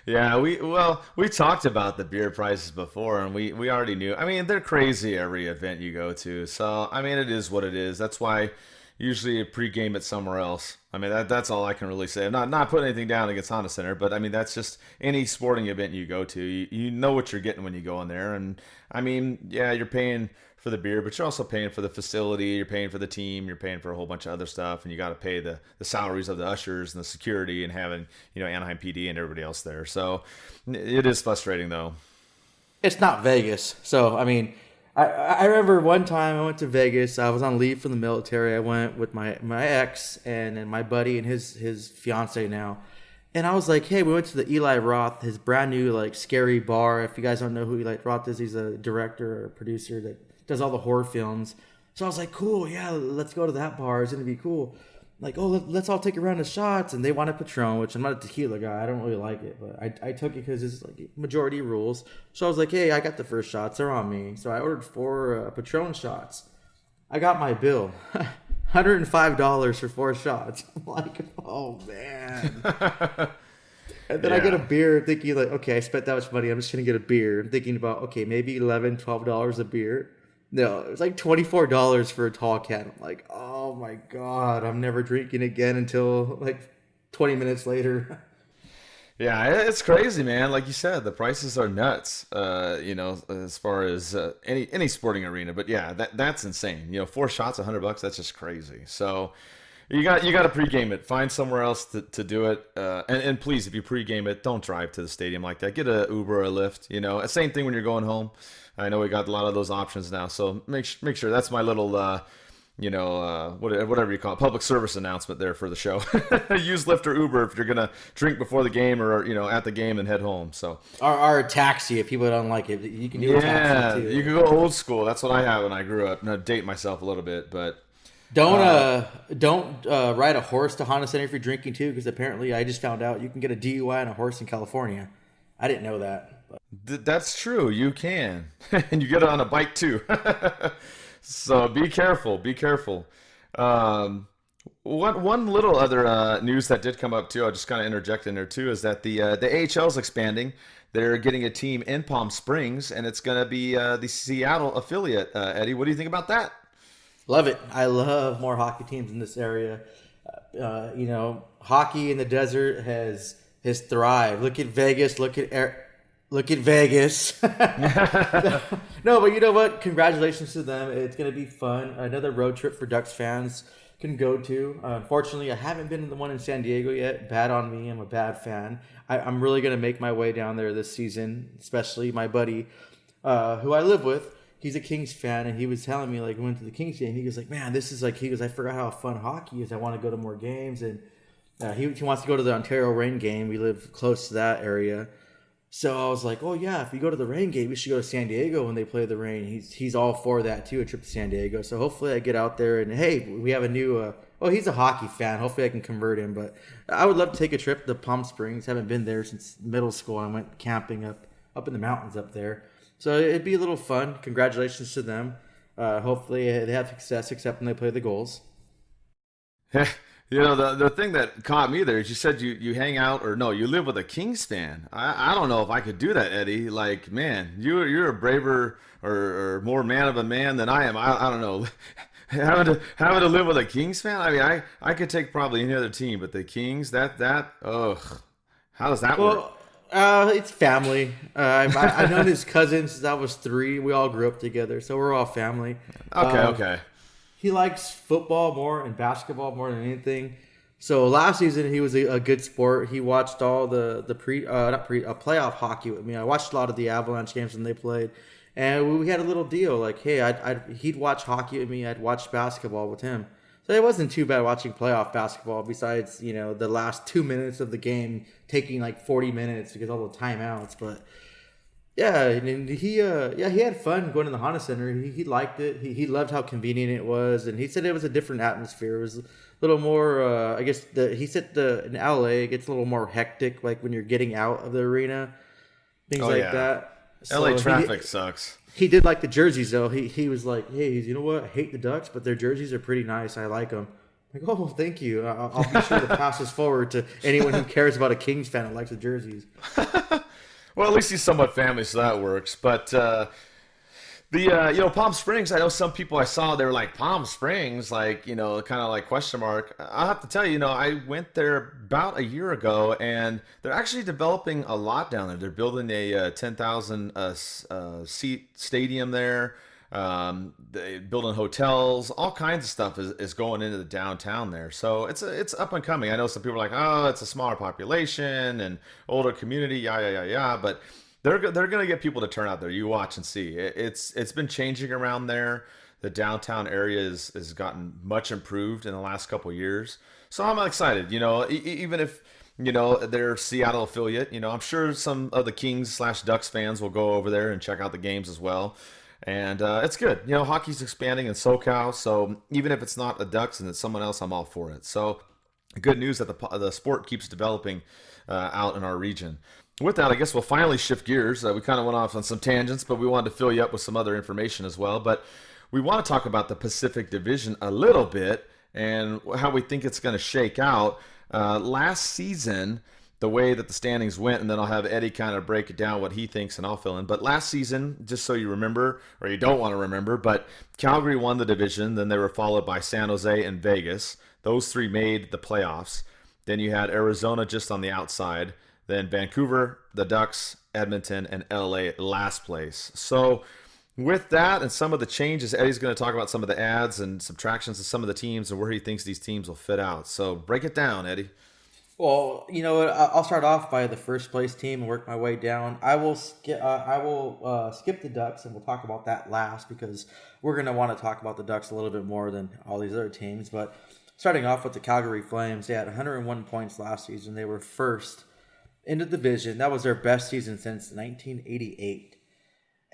Yeah, we talked about the beer prices before, and we already knew. I mean, they're crazy every event you go to. So, I mean, it is what it is. That's why usually you pregame it somewhere else. I mean, that's all I can really say. I'm not putting anything down against Honda Center, but I mean, that's just any sporting event you go to. You know what you're getting when you go in there. And I mean, yeah, you're paying for the beer, but you're also paying for the facility, you're paying for the team, you're paying for a whole bunch of other stuff, and you got to pay the salaries of the ushers and the security and having, Anaheim PD and everybody else there. So it is frustrating though. It's not Vegas. So, I mean, I remember one time I went to Vegas. I was on leave from the military. I went with my ex and then my buddy and his fiance now. And I was like, hey, we went to the Eli Roth, his brand new like scary bar. If you guys don't know who Eli Roth is, he's a director or producer that does all the horror films. So I was like, cool, yeah, let's go to that bar. It's gonna be cool. Like, oh, let's all take a round of shots. And they wanted Patron, which I'm not a tequila guy. I don't really like it, but I took it because it's like majority rules. So I was like, hey, I got the first shots. They're on me. So I ordered 4 Patron shots. I got my bill. $105 for 4 shots. I'm like, oh man. And then I get a beer thinking like, okay, I spent that much money. I'm just going to get a beer. I'm thinking about, okay, maybe $11, $12 a beer. No, it was like $24 for a tall can. I'm like, oh my God, I'm never drinking again until like 20 minutes later. Yeah, it's crazy, man. Like you said, the prices are nuts. As far as any sporting arena. But yeah, that's insane. 4 shots, $100. That's just crazy. So you got to pregame it. Find somewhere else to do it. And please, if you pregame it, don't drive to the stadium like that. Get a Uber or a Lyft. Same thing when you're going home. I know we got a lot of those options now. So make sure that's my little. Whatever you call it, public service announcement there for the show. Use Lyft or Uber if you're gonna drink before the game or at the game and head home. So or a taxi if people don't like it, you can do a taxi too. You can go old school. That's what I had when I grew up. Now date myself a little bit, but don't ride a horse to Honda Center if you're drinking too, because apparently I just found out you can get a DUI on a horse in California. I didn't know that. That's true. You can, and you get it on a bike too. So be careful. Be careful. One little other news that did come up too, I'll just kind of interject in there too, is that the AHL is expanding. They're getting a team in Palm Springs, and it's going to be the Seattle affiliate. Eddie, what do you think about that? Love it. I love more hockey teams in this area. Hockey in the desert has thrived. Look at Vegas. Look at Vegas. No, but you know what? Congratulations to them. It's going to be fun. Another road trip for Ducks fans can go to. Unfortunately, I haven't been to the one in San Diego yet. Bad on me. I'm a bad fan. I'm really going to make my way down there this season, especially my buddy who I live with. He's a Kings fan, and he was telling me, like, we went to the Kings game. He goes, like, man, this is like, he goes, I forgot how fun hockey is. I want to go to more games. And he wants to go to the Ontario Reign game. We live close to that area. So I was like, oh yeah, if you go to the Reign game, we should go to San Diego when they play the Reign. He's all for that too, a trip to San Diego. So hopefully I get out there and hey, we have a new. He's a hockey fan. Hopefully I can convert him. But I would love to take a trip to Palm Springs. Haven't been there since middle school. I went camping up in the mountains up there. So it'd be a little fun. Congratulations to them. Hopefully they have success, except when they play the goals. The thing that caught me there is you said you hang out or no, you live with a Kings fan. I don't know if I could do that, Eddie. Like, man, you're a braver or more man of a man than I am. I don't know. having to live with a Kings fan. I mean, I could take probably any other team, but the Kings how does that work? It's family. I've known his cousins since I was 3. We all grew up together, so we're all family. Okay. He likes football more and basketball more than anything. So last season he was a good sport. He watched all the playoff hockey with me. I watched a lot of the Avalanche games when they played, and we had a little deal. Like, hey, he'd watch hockey with me. I'd watch basketball with him. So it wasn't too bad watching playoff basketball. Besides, the last 2 minutes of the game taking like 40 minutes because all the timeouts, but. Yeah, and he had fun going to the Honda Center. He liked it. He loved how convenient it was, and he said it was a different atmosphere. It was a little more. I guess he said in LA it gets a little more hectic, like when you're getting out of the arena, things that. So LA traffic sucks. He did like the jerseys though. He was like, hey, you know what? I hate the Ducks, but their jerseys are pretty nice. I like them. I'm like, oh, thank you. I'll be sure to pass this forward to anyone who cares about a Kings fan that likes the jerseys. Well, at least he's somewhat family, so that works. But Palm Springs, I know some people I saw, they were like, Palm Springs, like, kind of like question mark. I'll have to tell you, I went there about a year ago, and they're actually developing a lot down there. They're building a 10,000 seat stadium there. They building hotels, all kinds of stuff is going into the downtown there. So it's up and coming. I know some people are like, oh, it's a smaller population and older community, yeah. But they're going to get people to turn out there. You watch and see. It's been changing around there. The downtown area has gotten much improved in the last couple of years. So I'm excited. Even if they're Seattle affiliate, I'm sure some of the Kings/Ducks fans will go over there and check out the games as well. And it's good. Hockey's expanding in SoCal, so even if it's not the Ducks and it's someone else, I'm all for it. So good news that the sport keeps developing out in our region. With that, I guess we'll finally shift gears. We kind of went off on some tangents, but we wanted to fill you up with some other information as well. But we want to talk about the Pacific Division a little bit and how we think it's going to shake out. Last season, the way that the standings went, and then I'll have Eddie kind of break it down what he thinks, and I'll fill in. But last season, just so you remember, or you don't want to remember, but Calgary won the division. Then they were followed by San Jose and Vegas. Those three made the playoffs. Then you had Arizona just on the outside. Then Vancouver, the Ducks, Edmonton, and LA last place. So with that and some of the changes, Eddie's going to talk about some of the adds and subtractions of some of the teams and where he thinks these teams will fit out. So break it down, Eddie. Well, you know what? I'll start off by the first place team and work my way down. I will skip the Ducks, and we'll talk about that last because we're going to want to talk about the Ducks a little bit more than all these other teams. But starting off with the Calgary Flames, they had 101 points last season. They were first in the division. That was their best season since 1988.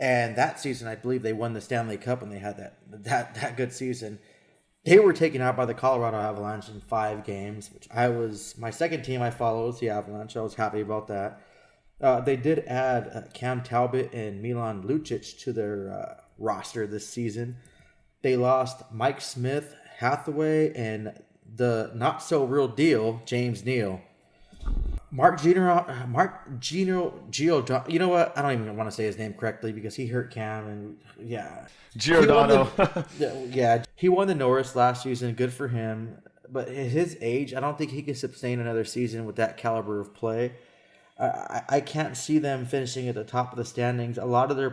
And that season, I believe they won the Stanley Cup, and they had that good season. They were taken out by the Colorado Avalanche in 5 games, which my second team I follow was the Avalanche. I was happy about that. They did add Cam Talbot and Milan Lucic to their roster this season. They lost Mike Smith, Hathaway, and the not so real deal, James Neal. Giordano. You know what? I don't even want to say his name correctly because he hurt Cam, and yeah, Giordano. He won the Norris last season. Good for him. But at his age, I don't think he can sustain another season with that caliber of play. I can't see them finishing at the top of the standings. A lot of their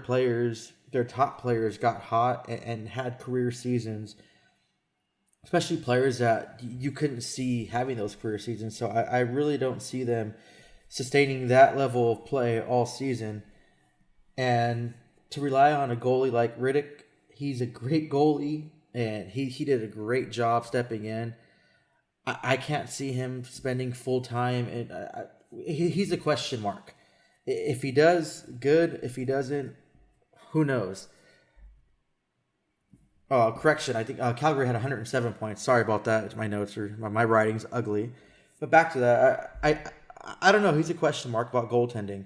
top players, got hot and had career seasons. Especially players that you couldn't see having those career seasons. So I really don't see them sustaining that level of play all season. And to rely on a goalie like Riddick, he's a great goalie, and he did a great job stepping in. I can't see him spending full time, and he's a question mark. If he does, good. If he doesn't, who knows? Correction. I think Calgary had 107 points. Sorry about that. My notes are my writing's ugly. But back to that, I don't know. He's a question mark about goaltending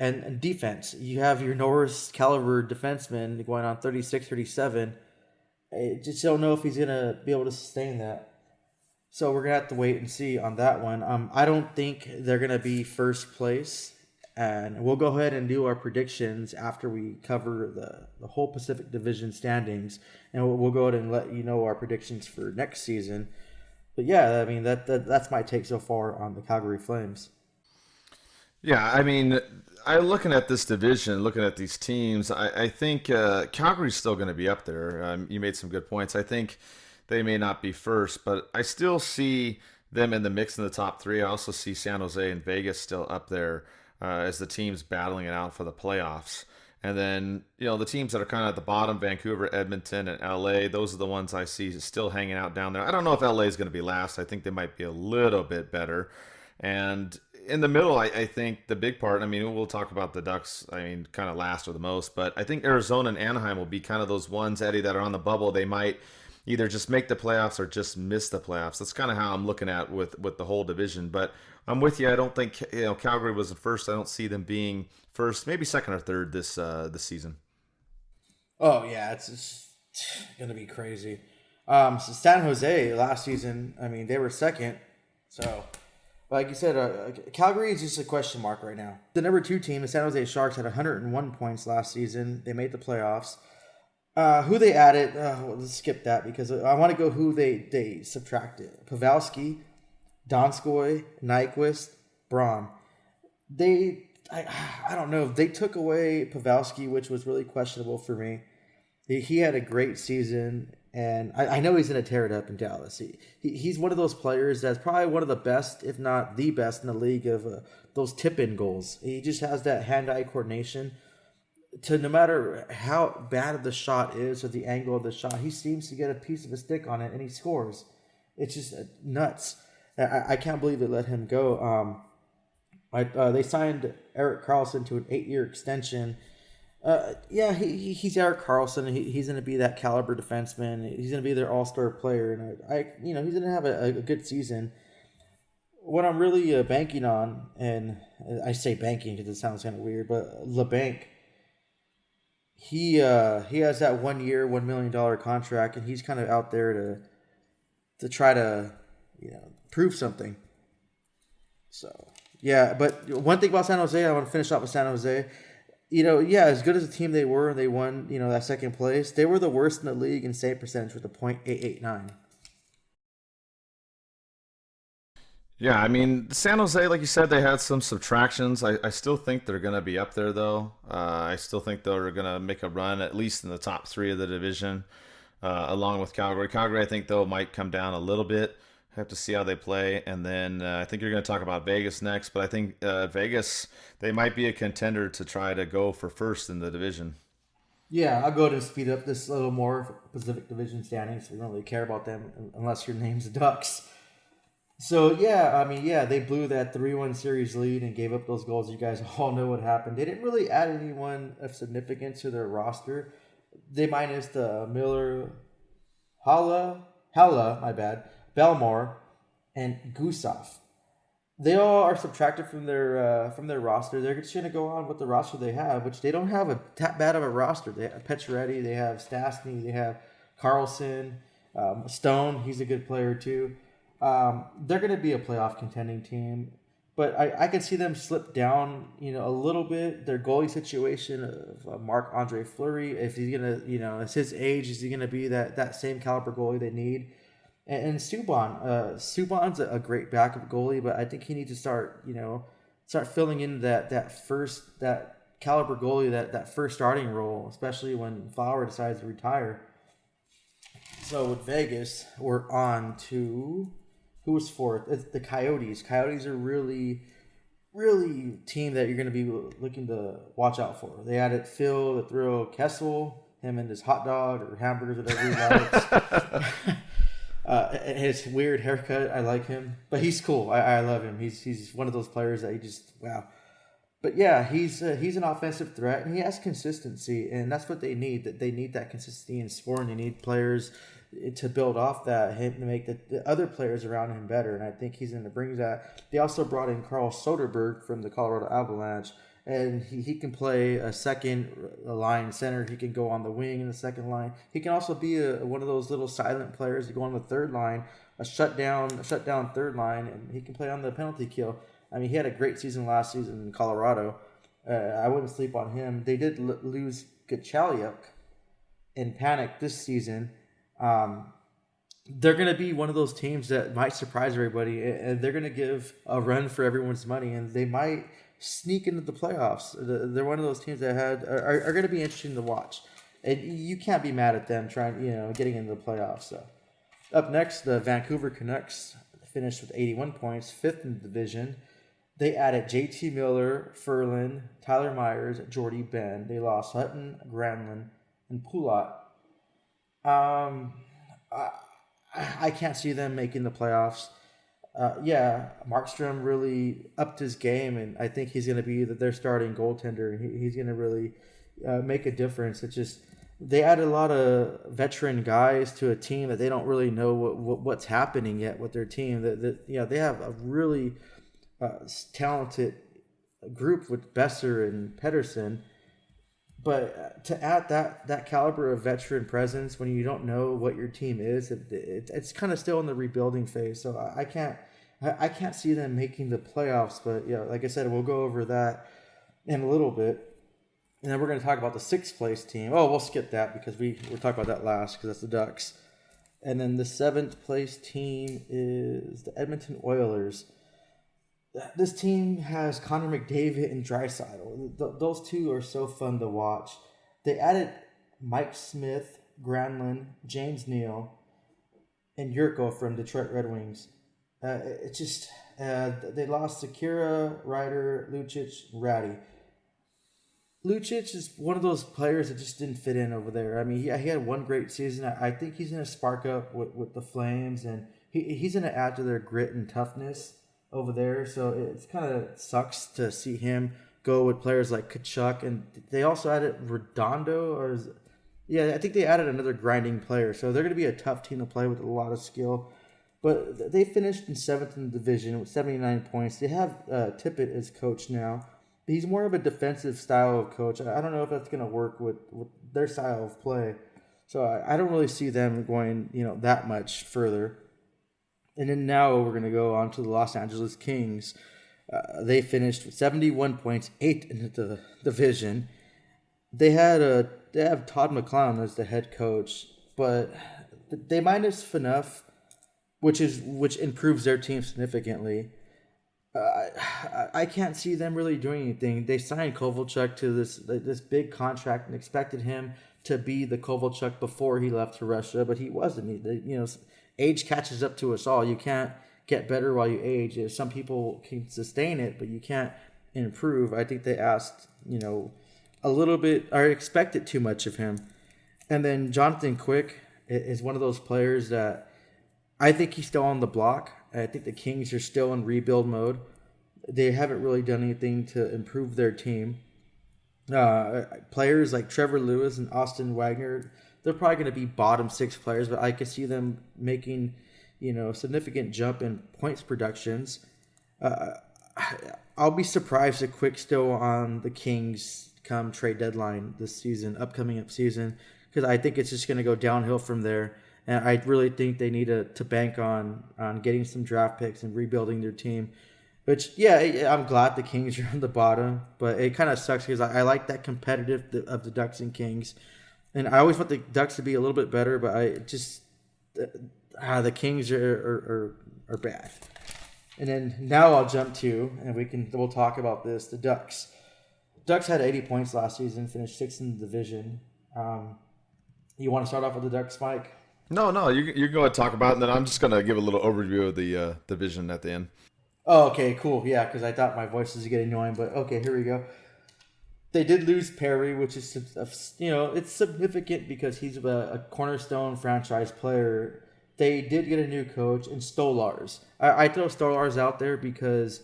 and defense. You have your Norris caliber defenseman going on 36, 37. I just don't know if he's gonna be able to sustain that. So we're gonna have to wait and see on that one. I don't think they're gonna be first place. And we'll go ahead and do our predictions after we cover the whole Pacific Division standings. And we'll go ahead and let you know our predictions for next season. But yeah, I mean, that's my take so far on the Calgary Flames. Yeah, I mean, looking at this division, looking at these teams, I think Calgary's still going to be up there. You made some good points. I think they may not be first, but I still see them in the mix in the top 3. I also see San Jose and Vegas still up there. As the teams battling it out for the playoffs. And then, the teams that are kind of at the bottom, Vancouver, Edmonton, and LA, those are the ones I see still hanging out down there. I don't know if LA is going to be last. I think they might be a little bit better. And in the middle, I think the big part, we'll talk about the Ducks, kind of last or the most, but I think Arizona and Anaheim will be kind of those ones, Eddie, that are on the bubble. They might either just make the playoffs or just miss the playoffs. That's kind of how I'm looking at with the whole division. But I'm with you. I don't think Calgary was the first. I don't see them being first, maybe second or third this season. Oh yeah, it's gonna be crazy. So San Jose last season, they were second. So, like you said, Calgary is just a question mark right now. The number 2 team, the San Jose Sharks, had 101 points last season. They made the playoffs. Who they added, let's skip that because I want to go who they subtracted. Pavelski, Donskoy, Nyquist, Braun. I don't know. They took away Pavelski, which was really questionable for me. He had a great season. And I know he's going to tear it up in Dallas. He's one of those players that's probably one of the best, if not the best in the league of those tip-in goals. He just has that hand-eye coordination to no matter how bad of the shot is or the angle of the shot, he seems to get a piece of a stick on it and he scores. It's just nuts. I can't believe they let him go. They signed Erik Karlsson to an 8-year extension. He's Erik Karlsson. He's going to be that caliber defenseman. He's going to be their all-star player, and he's going to have a good season. What I'm really banking on, and I say banking because it sounds kind of weird, but LeBanc, he has that 1 year, $1 million contract, and he's kind of out there to try to prove something. So yeah, but one thing about San Jose, I want to finish off with San Jose. As good as the team they were, they won, that second place. They were the worst in the league in save percentage with a .889. Yeah, I mean, San Jose, like you said, they had some subtractions. I still think they're going to be up there, though. I still think they're going to make a run, at least in the top 3 of the division, along with Calgary. Calgary, I think, though, might come down a little bit. Have to see how they play. And then I think you're going to talk about Vegas next, but I think Vegas, they might be a contender to try to go for first in the division. Yeah, I'll go ahead and speed up this a little more for Pacific Division standings. We don't really care about them unless your name's the Ducks. So, they blew that 3-1 series lead and gave up those goals. You guys all know what happened. They didn't really add anyone of significance to their roster. They minus the Miller, Belmore, and Gusev. They all are subtracted from their roster. They're just going to go on with the roster they have, which they don't have that bad of a roster. They have Pacioretty, they have Stastny, they have Carlson, Stone. He's a good player too. They're going to be a playoff contending team, but I can see them slip down, a little bit. Their goalie situation of Marc-Andre Fleury, if he's going to, it's his age, is he going to be that same caliber goalie they need? And Subban, Subban's a great backup goalie, but I think he needs to start filling in that caliber goalie, that first starting role, especially when Flower decides to retire. So with Vegas, we're on to who was fourth? It's the Coyotes. Coyotes are really, really team that you're going to be looking to watch out for. They added Phil the Thrill Kessel, him and his hot dog or hamburgers, whatever he likes. His weird haircut, I like him, but he's cool. I love him. He's one of those players that you just wow. But yeah, he's an offensive threat, and he has consistency, and that's what they need. That they need that consistency in scoring. They need players to build off that, him to make the other players around him better, and I think he's going to bring that. They also brought in Carl Soderberg from the Colorado Avalanche, and he can play a second line center. He can go on the wing in the second line. He can also be one of those little silent players to go on the third line, a shutdown third line, and he can play on the penalty kill. I mean, he had a great season last season in Colorado. I wouldn't sleep on him. They did lose Gachaliuk in panic this season. They're going to be one of those teams that might surprise everybody, and they're going to give a run for everyone's money, and they might sneak into the playoffs. They're one of those teams that are going to be interesting to watch, and you can't be mad at them getting into the playoffs. So, up next, the Vancouver Canucks finished with 81 points, fifth in the division. They added JT Miller, Ferland, Tyler Myers, Jordy Ben. They lost Hutton, Granlund, and Poulat. I can't see them making the playoffs. Markstrom really upped his game, and I think he's going to be their starting goaltender. He's going to really make a difference. It's just they added a lot of veteran guys to a team that they don't really know what's happening yet with their team. They have a really talented group with Besser and Pedersen. But to add that caliber of veteran presence when you don't know what your team is, it's kind of still in the rebuilding phase. So I can't see them making the playoffs. But like I said, we'll go over that in a little bit, and then we're going to talk about the sixth place team. Oh, we'll skip that because we'll talk about that last because that's the Ducks. And then the seventh place team is the Edmonton Oilers. This team has Connor McDavid and Draisaitl. Those two are so fun to watch. They added Mike Smith, Granlund, James Neal, and Yurko from Detroit Red Wings. It's just they lost Sakura, Ryder, Lucic, Ratty. Lucic is one of those players that just didn't fit in over there. I mean, he had one great season. I think he's going to spark up with the Flames, and he's going to add to their grit and toughness over there. So it's kind of sucks to see him go with players like Kachuk, and they also added Redondo, I think they added another grinding player. So they're going to be a tough team to play with a lot of skill. But they finished in 7th in the division with 79 points. They have Tippett as coach now. He's more of a defensive style of coach. I don't know if that's going to work with their style of play. So I don't really see them going, that much further. And then now we're going to go on to the Los Angeles Kings. They finished with 71 points, 8th in the division. They have Todd McClown as the head coach, but they minus Phaneuf, which improves their team significantly. I can't see them really doing anything. They signed Kovalchuk to this big contract and expected him to be the Kovalchuk before he left to Russia, but he wasn't. Age catches up to us all. You can't get better while you age. Some people can sustain it, but you can't improve. I think they asked, a little bit, or expected too much of him. And then Jonathan Quick is one of those players that I think he's still on the block. I think the Kings are still in rebuild mode. They haven't really done anything to improve their team. Players like Trevor Lewis and Austin Wagner, they're probably going to be bottom 6 players, but I could see them making, a significant jump in points productions. I'll be surprised if Quick's still on the Kings come trade deadline this upcoming season, because I think it's just going to go downhill from there. And I really think they need to bank on getting some draft picks and rebuilding their team. Which, I'm glad the Kings are on the bottom, but it kind of sucks because I like that competitive of the Ducks and Kings. And I always want the Ducks to be a little bit better, but the Kings are bad. And then now I'll jump to, and we'll talk about this, the Ducks. Ducks had 80 points last season, finished 6th in the division. You want to start off with the Ducks, Mike? No, you go ahead and talk about it, and then I'm just going to give a little overview of the division at the end. Oh, okay, cool. Yeah, because I thought my voice was getting annoying, but okay, here we go. They did lose Perry, which is, it's significant because he's a cornerstone franchise player. They did get a new coach in Stolars. I throw Stolars out there because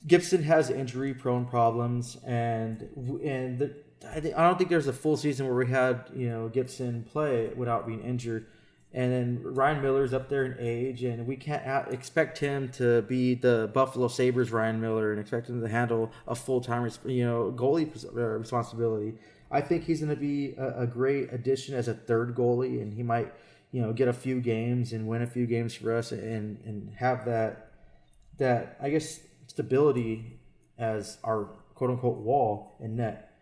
Gibson has injury-prone problems, and I don't think there's a full season where we had Gibson play without being injured. And then Ryan Miller's up there in age, and we can't expect him to be the Buffalo Sabres Ryan Miller and expect him to handle a full-time goalie responsibility. I think he's going to be a great addition as a third goalie, and he might get a few games and win a few games for us and have that I guess stability as our quote-unquote wall and net.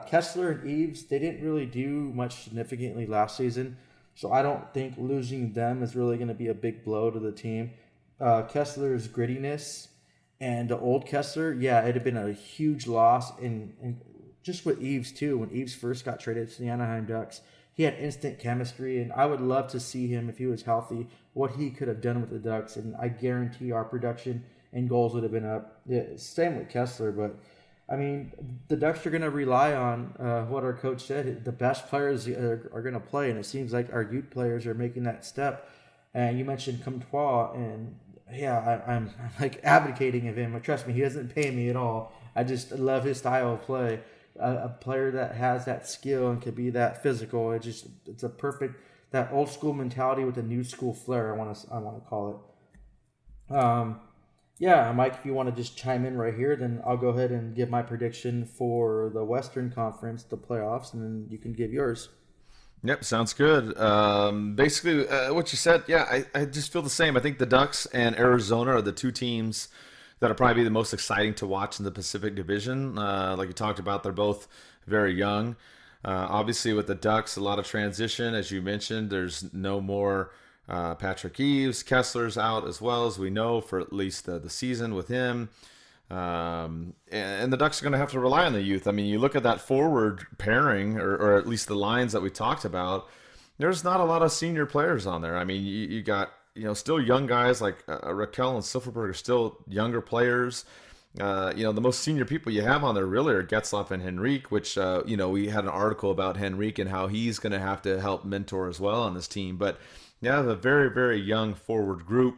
Kessler and Eves, they didn't really do much significantly last season, so I don't think losing them is really going to be a big blow to the team. Kessler's grittiness and the old Kessler, it'd have been a huge loss. And just with Eves too, when Eves first got traded to the Anaheim Ducks, he had instant chemistry, and I would love to see him, if he was healthy, what he could have done with the Ducks, and I guarantee our production and goals would have been up. Same with Kessler, but I mean, the Ducks are going to rely on what our coach said. The best players are going to play, and it seems like our youth players are making that step. And you mentioned Comtois, and I'm like advocating of him. But trust me, he doesn't pay me at all. I just love his style of play. A player that has that skill and could be that physical. It's a perfect, that old school mentality with a new school flair. I want to call it. Mike, if you want to just chime in right here, then I'll go ahead and give my prediction for the Western Conference, the playoffs, and then you can give yours. Yep, sounds good. Basically, what you said, I just feel the same. I think the Ducks and Arizona are the two teams that'll probably be the most exciting to watch in the Pacific Division. Like you talked about, they're both very young. Obviously, with the Ducks, a lot of transition. As you mentioned, there's no more Patrick Eves. Kessler's out as well, as we know, for at least the season with him. And the Ducks are going to have to rely on the youth. I mean, you look at that forward pairing, or at least the lines that we talked about. There's not a lot of senior players on there. I mean, you got still young guys like Raquel and Silverberg are still younger players. The most senior people you have on there really are Getzlaff and Henrique, which we had an article about Henrique and how he's going to have to help mentor as well on this team. But you have a very, very young forward group.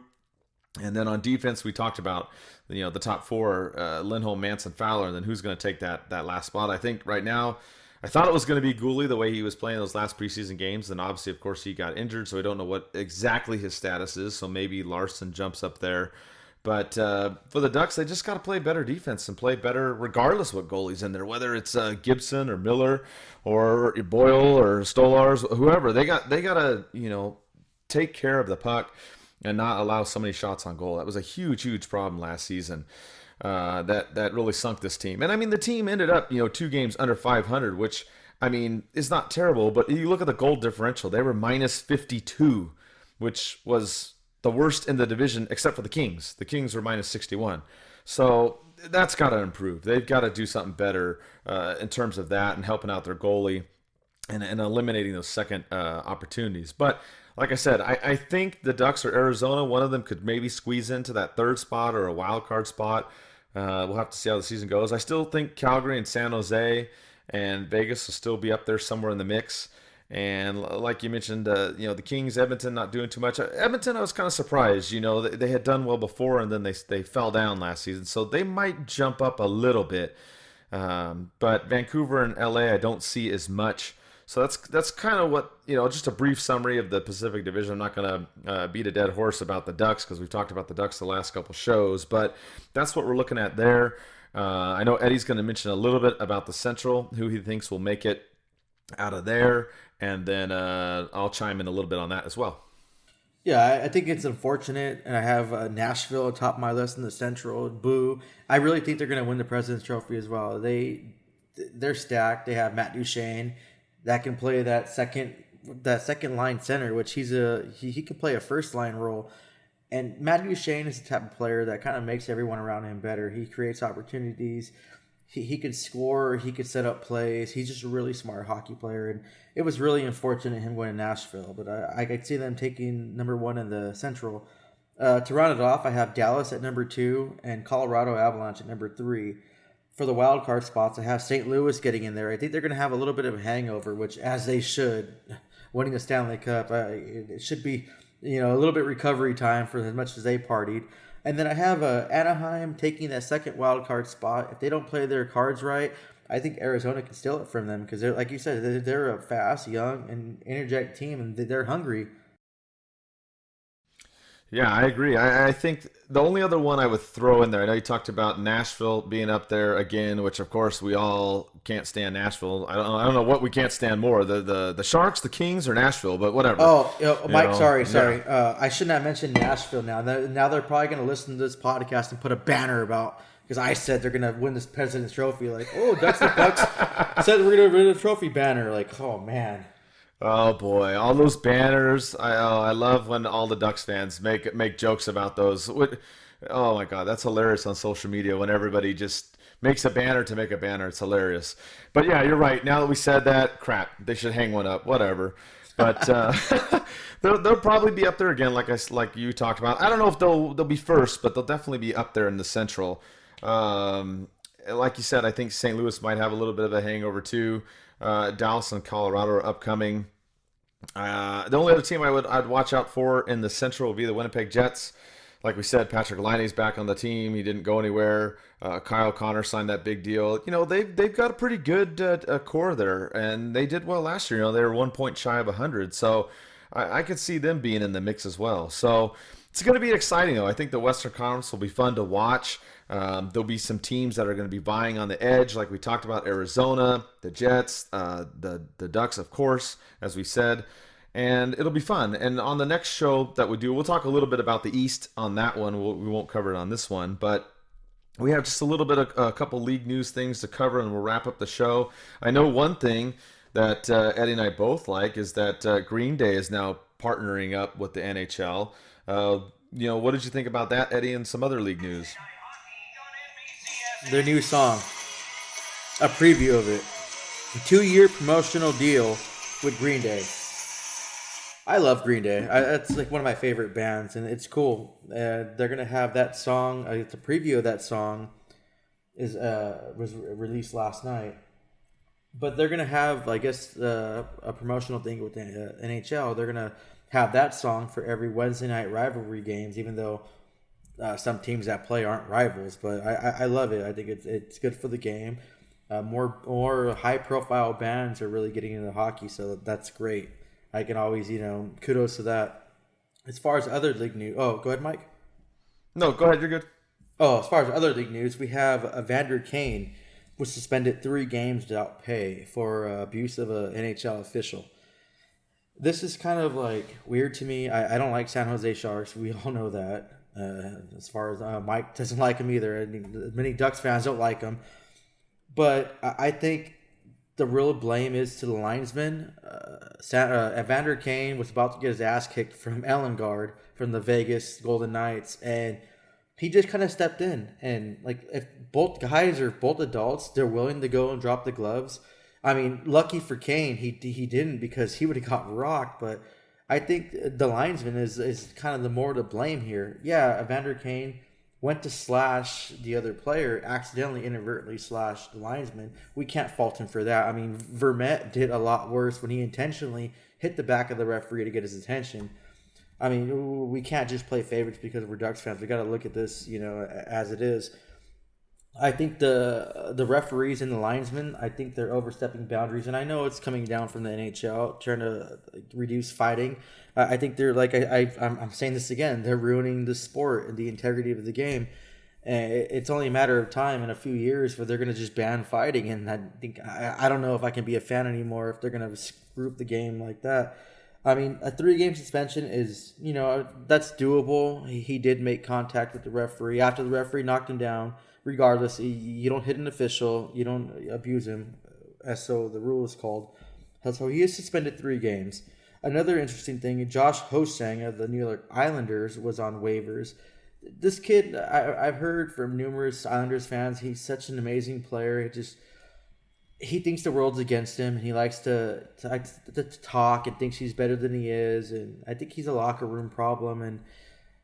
And then on defense, we talked about the top four, Lindholm, Manson, Fowler, and then who's going to take that last spot. I think right now, I thought it was going to be Gooley the way he was playing those last preseason games. And obviously, of course, he got injured, so we don't know what exactly his status is. So maybe Larson jumps up there. But for the Ducks, they just got to play better defense and play better regardless what goalie's in there, whether it's Gibson or Miller or Boyle or Stolars, whoever. They got to take care of the puck and not allow so many shots on goal. That was a huge, huge problem last season. That really sunk this team. And I mean, the team ended up 2 games under 500, which I mean is not terrible. But you look at the goal differential; they were minus 52, which was the worst in the division except for the Kings. The Kings were minus 61. So that's got to improve. They've got to do something better in terms of that and helping out their goalie and eliminating those second opportunities. But like I said, I think the Ducks or Arizona, one of them could maybe squeeze into that third spot or a wild card spot. We'll have to see how the season goes. I still think Calgary and San Jose and Vegas will still be up there somewhere in the mix. And like you mentioned, the Kings, Edmonton not doing too much. Edmonton, I was kind of surprised. They had done well before, and then they fell down last season. So they might jump up a little bit. But Vancouver and LA, I don't see as much. So that's kind of what, just a brief summary of the Pacific Division. I'm not going to beat a dead horse about the Ducks because we've talked about the Ducks the last couple shows. But that's what we're looking at there. I know Eddie's going to mention a little bit about the Central, who he thinks will make it out of there. And then I'll chime in a little bit on that as well. Yeah, I think it's unfortunate, and I have Nashville atop my list in the Central. Boo! I really think they're going to win the President's Trophy as well. They're stacked. They have Matt Duchene that can play that second line center, which he can play a first line role. And Matt Duchene is the type of player that kind of makes everyone around him better. He creates opportunities. He can score. He can set up plays. He's just a really smart hockey player, and it was really unfortunate him going to Nashville. But I could see them taking number 1 in the Central. To round it off, I have Dallas at number 2 and Colorado Avalanche at number 3. For the wild card spots, I have St. Louis getting in there. I think they're going to have a little bit of a hangover, which as they should, winning the Stanley Cup. It should be a little bit recovery time for as much as they partied. And then I have Anaheim taking that second wild card spot. If they don't play their cards right, I think Arizona can steal it from them because they're, like you said, they're a fast, young, and energetic team, and they're hungry. Yeah, I agree. I think the only other one I would throw in there, I know you talked about Nashville being up there again, which of course we all can't stand Nashville. I don't know what we can't stand more, the Sharks, the Kings, or Nashville, but whatever. Oh, Mike, sorry. Yeah. I shouldn't have mentioned Nashville now. Now they're probably going to listen to this podcast and put a banner about, because I said they're going to win this President's Trophy. Like, DucksNPucks said we're going to win a trophy banner. Like, oh, man. Oh boy, all those banners! I love when all the Ducks fans make jokes about those. Oh my God, that's hilarious on social media when everybody just makes a banner to make a banner. It's hilarious. But yeah, you're right. Now that we said that, crap, they should hang one up. Whatever. But they'll probably be up there again, like you talked about. I don't know if they'll be first, but they'll definitely be up there in the Central. Like you said, I think St. Louis might have a little bit of a hangover too. Dallas and Colorado are upcoming. The only other team I'd watch out for in the Central would be the Winnipeg Jets. Like we said, Patrick Laine's back on the team. He didn't go anywhere. Kyle Connor signed that big deal. They've got a pretty good core there, and they did well last year. They were 1 point shy of 100, so I could see them being in the mix as well. So it's going to be exciting, though. I think the Western Conference will be fun to watch. There'll be some teams that are going to be vying on the edge, like we talked about, Arizona, the Jets, the Ducks, of course, as we said, and it'll be fun. And on the next show that we do, we'll talk a little bit about the East on that one. We won't cover it on this one, but we have just a little bit of a couple league news things to cover, and we'll wrap up the show. I know one thing that Eddie and I both like is that Green Day is now partnering up with the NHL. What did you think about that, Eddie, and some other league news? their new song, a preview of it. A 2-year promotional deal with Green Day. I love Green Day. That's like one of my favorite bands, and it's cool. They're gonna have that song. The preview of that song was released last night, but they're gonna have, I guess, a promotional thing with the NHL. They're gonna have that song for every Wednesday night rivalry games, even though some teams that play aren't rivals. But I love it. I think it's good for the game. More high profile bands are really getting into hockey, so that's great. I can always, kudos to that. As far as other league news, go ahead, Mike. No, go ahead. You're good. Oh, as far as other league news, we have Evander Kane was suspended 3 games without pay for abuse of an NHL official. This is kind of like weird to me. I don't like San Jose Sharks. We all know that. As far as Mike doesn't like him either. I mean, many Ducks fans don't like him. But I think the real blame is to the linesman. Evander Kane was about to get his ass kicked from Ellengard from the Vegas Golden Knights, and he just kind of stepped in. And like, if both guys are both adults, they're willing to go and drop the gloves. I mean, lucky for Kane, he didn't, because he would have got rocked. But I think the linesman is kind of the more to blame here. Yeah, Evander Kane went to slash the other player, accidentally, inadvertently slashed the linesman. We can't fault him for that. I mean, Vermette did a lot worse when he intentionally hit the back of the referee to get his attention. I mean, we can't just play favorites because we're Ducks fans. We got to look at this, as it is. I think the referees and the linesmen, I think they're overstepping boundaries. And I know it's coming down from the NHL, trying to reduce fighting. I think they're like, I'm saying this again, they're ruining the sport and the integrity of the game. And it's only a matter of time in a few years where they're going to just ban fighting. And I think, I don't know if I can be a fan anymore if they're going to screw up the game like that. I mean, a 3-game suspension is, that's doable. He did make contact with the referee after the referee knocked him down. Regardless, you don't hit an official, you don't abuse him, as so the rule is called. So he is suspended 3 games. Another interesting thing, Josh Hosang of the New York Islanders was on waivers. This kid, I've heard from numerous Islanders fans, he's such an amazing player. He thinks the world's against him, and he likes to talk and thinks he's better than he is. And I think he's a locker room problem. And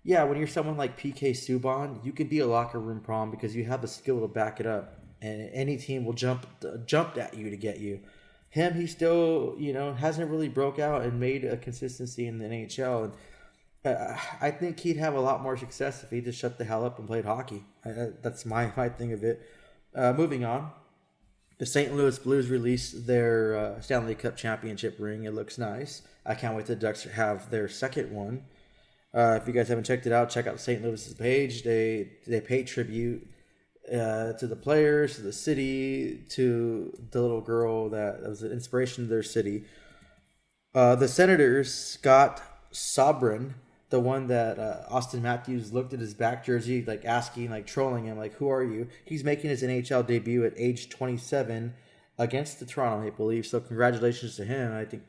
yeah, when you're someone like PK Subban, you can be a locker room problem because you have the skill to back it up, and any team will jump at you to get you. He still, hasn't really broke out and made a consistency in the NHL. And I think he'd have a lot more success if he just shut the hell up and played hockey. That's my thing of it. Moving on, the St. Louis Blues released their Stanley Cup championship ring. It looks nice. I can't wait till the Ducks have their second one. If you guys haven't checked it out, check out St. Louis's page. They pay tribute to the players, to the city, to the little girl that was an inspiration to their city. The Senators, Scott Sobran, the one that Austin Matthews looked at his back jersey, like asking, like trolling him, like, who are you? He's making his NHL debut at age 27 against the Toronto Maple Leafs. So congratulations to him. I think,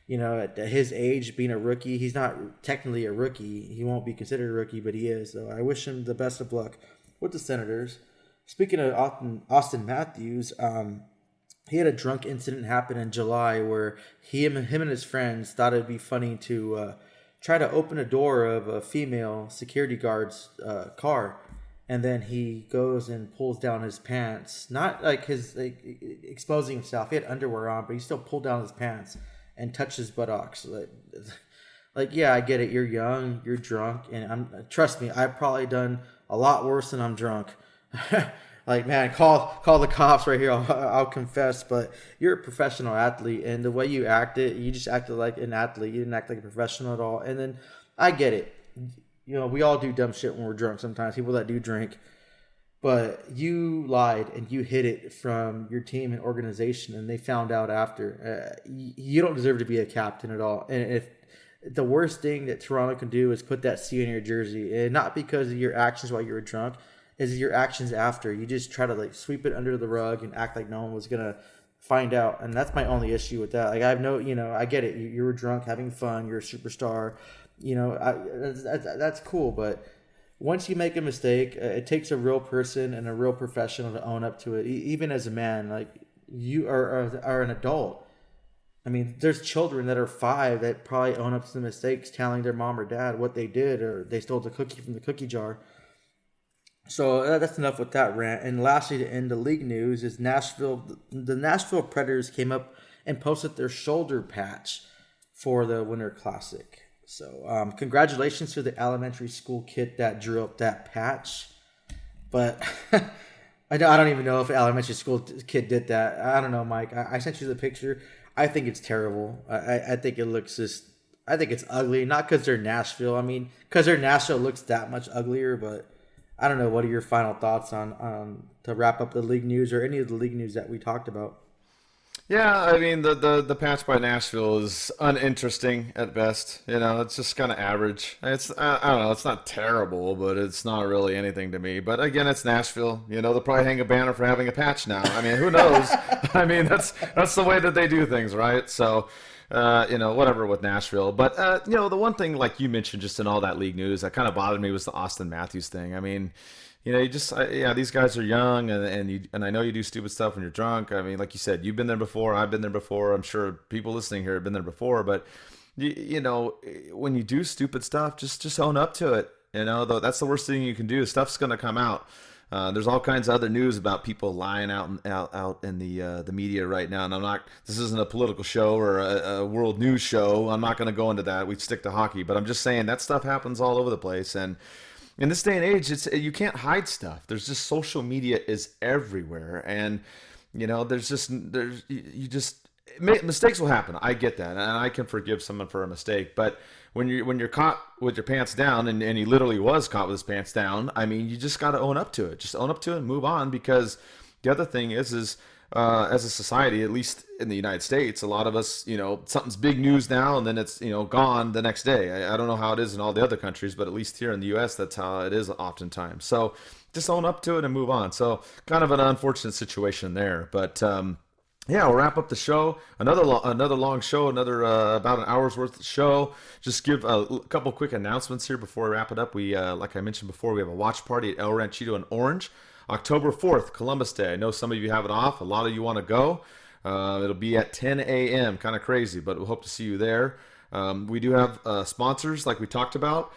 at his age, being a rookie, he's not technically a rookie. He won't be considered a rookie, but he is. So I wish him the best of luck with the Senators. Speaking of Austin Matthews, he had a drunk incident happen in July where him and his friends thought it'd be funny to try to open a door of a female security guard's car. And then he goes and pulls down his pants. Not like exposing himself. He had underwear on, but he still pulled down his pants and touched his buttocks. Yeah, I get it. You're young, you're drunk, and trust me, I've probably done a lot worse than I'm drunk. Man, call the cops right here. I'll confess, but you're a professional athlete, and the way you acted, you just acted like an athlete. You didn't act like a professional at all. And then I get it. We all do dumb shit when we're drunk sometimes. People that do drink. But you lied and you hid it from your team and organization, and they found out after. You don't deserve to be a captain at all. And if the worst thing that Toronto can do is put that C in your jersey, and not because of your actions while you were drunk, is your actions after. You just try to sweep it under the rug and act like no one was gonna find out. And that's my only issue with that. I have no, I get it. You were drunk, having fun. You're a superstar. That's cool, but once you make a mistake, it takes a real person and a real professional to own up to it. Even as a man, like you are an adult. I mean, there's children that are 5 that probably own up to the mistakes, telling their mom or dad what they did, or they stole the cookie from the cookie jar. So that's enough with that rant. And lastly, to end the league news, is Nashville. The Nashville Predators came up and posted their shoulder patch for the Winter Classic. So congratulations to the elementary school kid that drew up that patch. But I don't even know if an elementary school kid did that. I don't know, Mike. I sent you the picture. I think it's terrible. I think it looks just. I think it's ugly. Not because they're Nashville. I mean, because they're Nashville looks that much uglier. But I don't know. What are your final thoughts on to wrap up the league news or any of the league news that we talked about? Yeah, I mean the patch by Nashville is uninteresting at best. You know, it's just kind of average. It's I don't know, it's not terrible, but it's not really anything to me. But again, it's Nashville. You know, they'll probably hang a banner for having a patch now. I mean, who knows? I mean, that's the way that they do things, right? So, you know, whatever with Nashville. But you know, the one thing like you mentioned just in all that league news that kind of bothered me was the Austin Matthews thing. I mean, you know, yeah, these guys are young, and I know you do stupid stuff when you're drunk. I mean, like you said, you've been there before. I've been there before. I'm sure people listening here have been there before. But you know, when you do stupid stuff, just own up to it. You know, though that's the worst thing you can do. Stuff's gonna come out. There's all kinds of other news about people lying out in the media right now, and I'm not. This isn't a political show or a world news show. I'm not going to go into that. We stick to hockey, but I'm just saying that stuff happens all over the place, and in this day and age, you can't hide stuff. There's just social media is everywhere, and you know, mistakes will happen. I get that, and I can forgive someone for a mistake. But when you're caught with your pants down, and he literally was caught with his pants down, I mean, you just got to own up to it. Just own up to it and move on. Because the other thing is as a society, at least in the United States, a lot of us, you know, something's big news now, and then it's, you know, gone the next day. I don't know how it is in all the other countries, but at least here in the U.S., that's how it is oftentimes. So just own up to it and move on. So kind of an unfortunate situation there. But yeah, we'll wrap up the show. Another long show, about an hour's worth of show. Just give a couple quick announcements here before we wrap it up. We, like I mentioned before, we have a watch party at El Ranchito in Orange. October 4th, Columbus Day. I know some of you have it off. A lot of you want to go. It'll be at 10 a.m. Kind of crazy, but we'll hope to see you there. We do have sponsors like we talked about.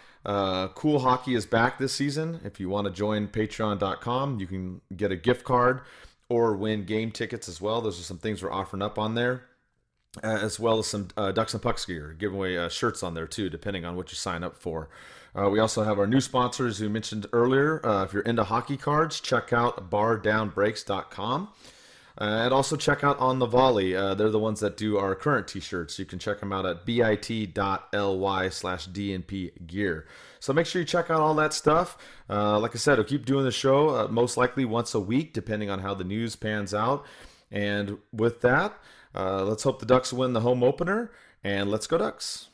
Cool Hockey is back this season. If you want to join patreon.com, you can get a gift card or win game tickets as well. Those are some things we're offering up on there. As well as some Ducks and Pucks gear. Give away shirts on there too, depending on what you sign up for. We also have our new sponsors who mentioned earlier. If you're into hockey cards, check out bardownbreaks.com. And also check out On the Volley. They're the ones that do our current t-shirts. You can check them out at bit.ly/DNP gear. So make sure you check out all that stuff. Like I said, I'll keep doing the show most likely once a week, depending on how the news pans out. And with that, let's hope the Ducks win the home opener, and let's go Ducks.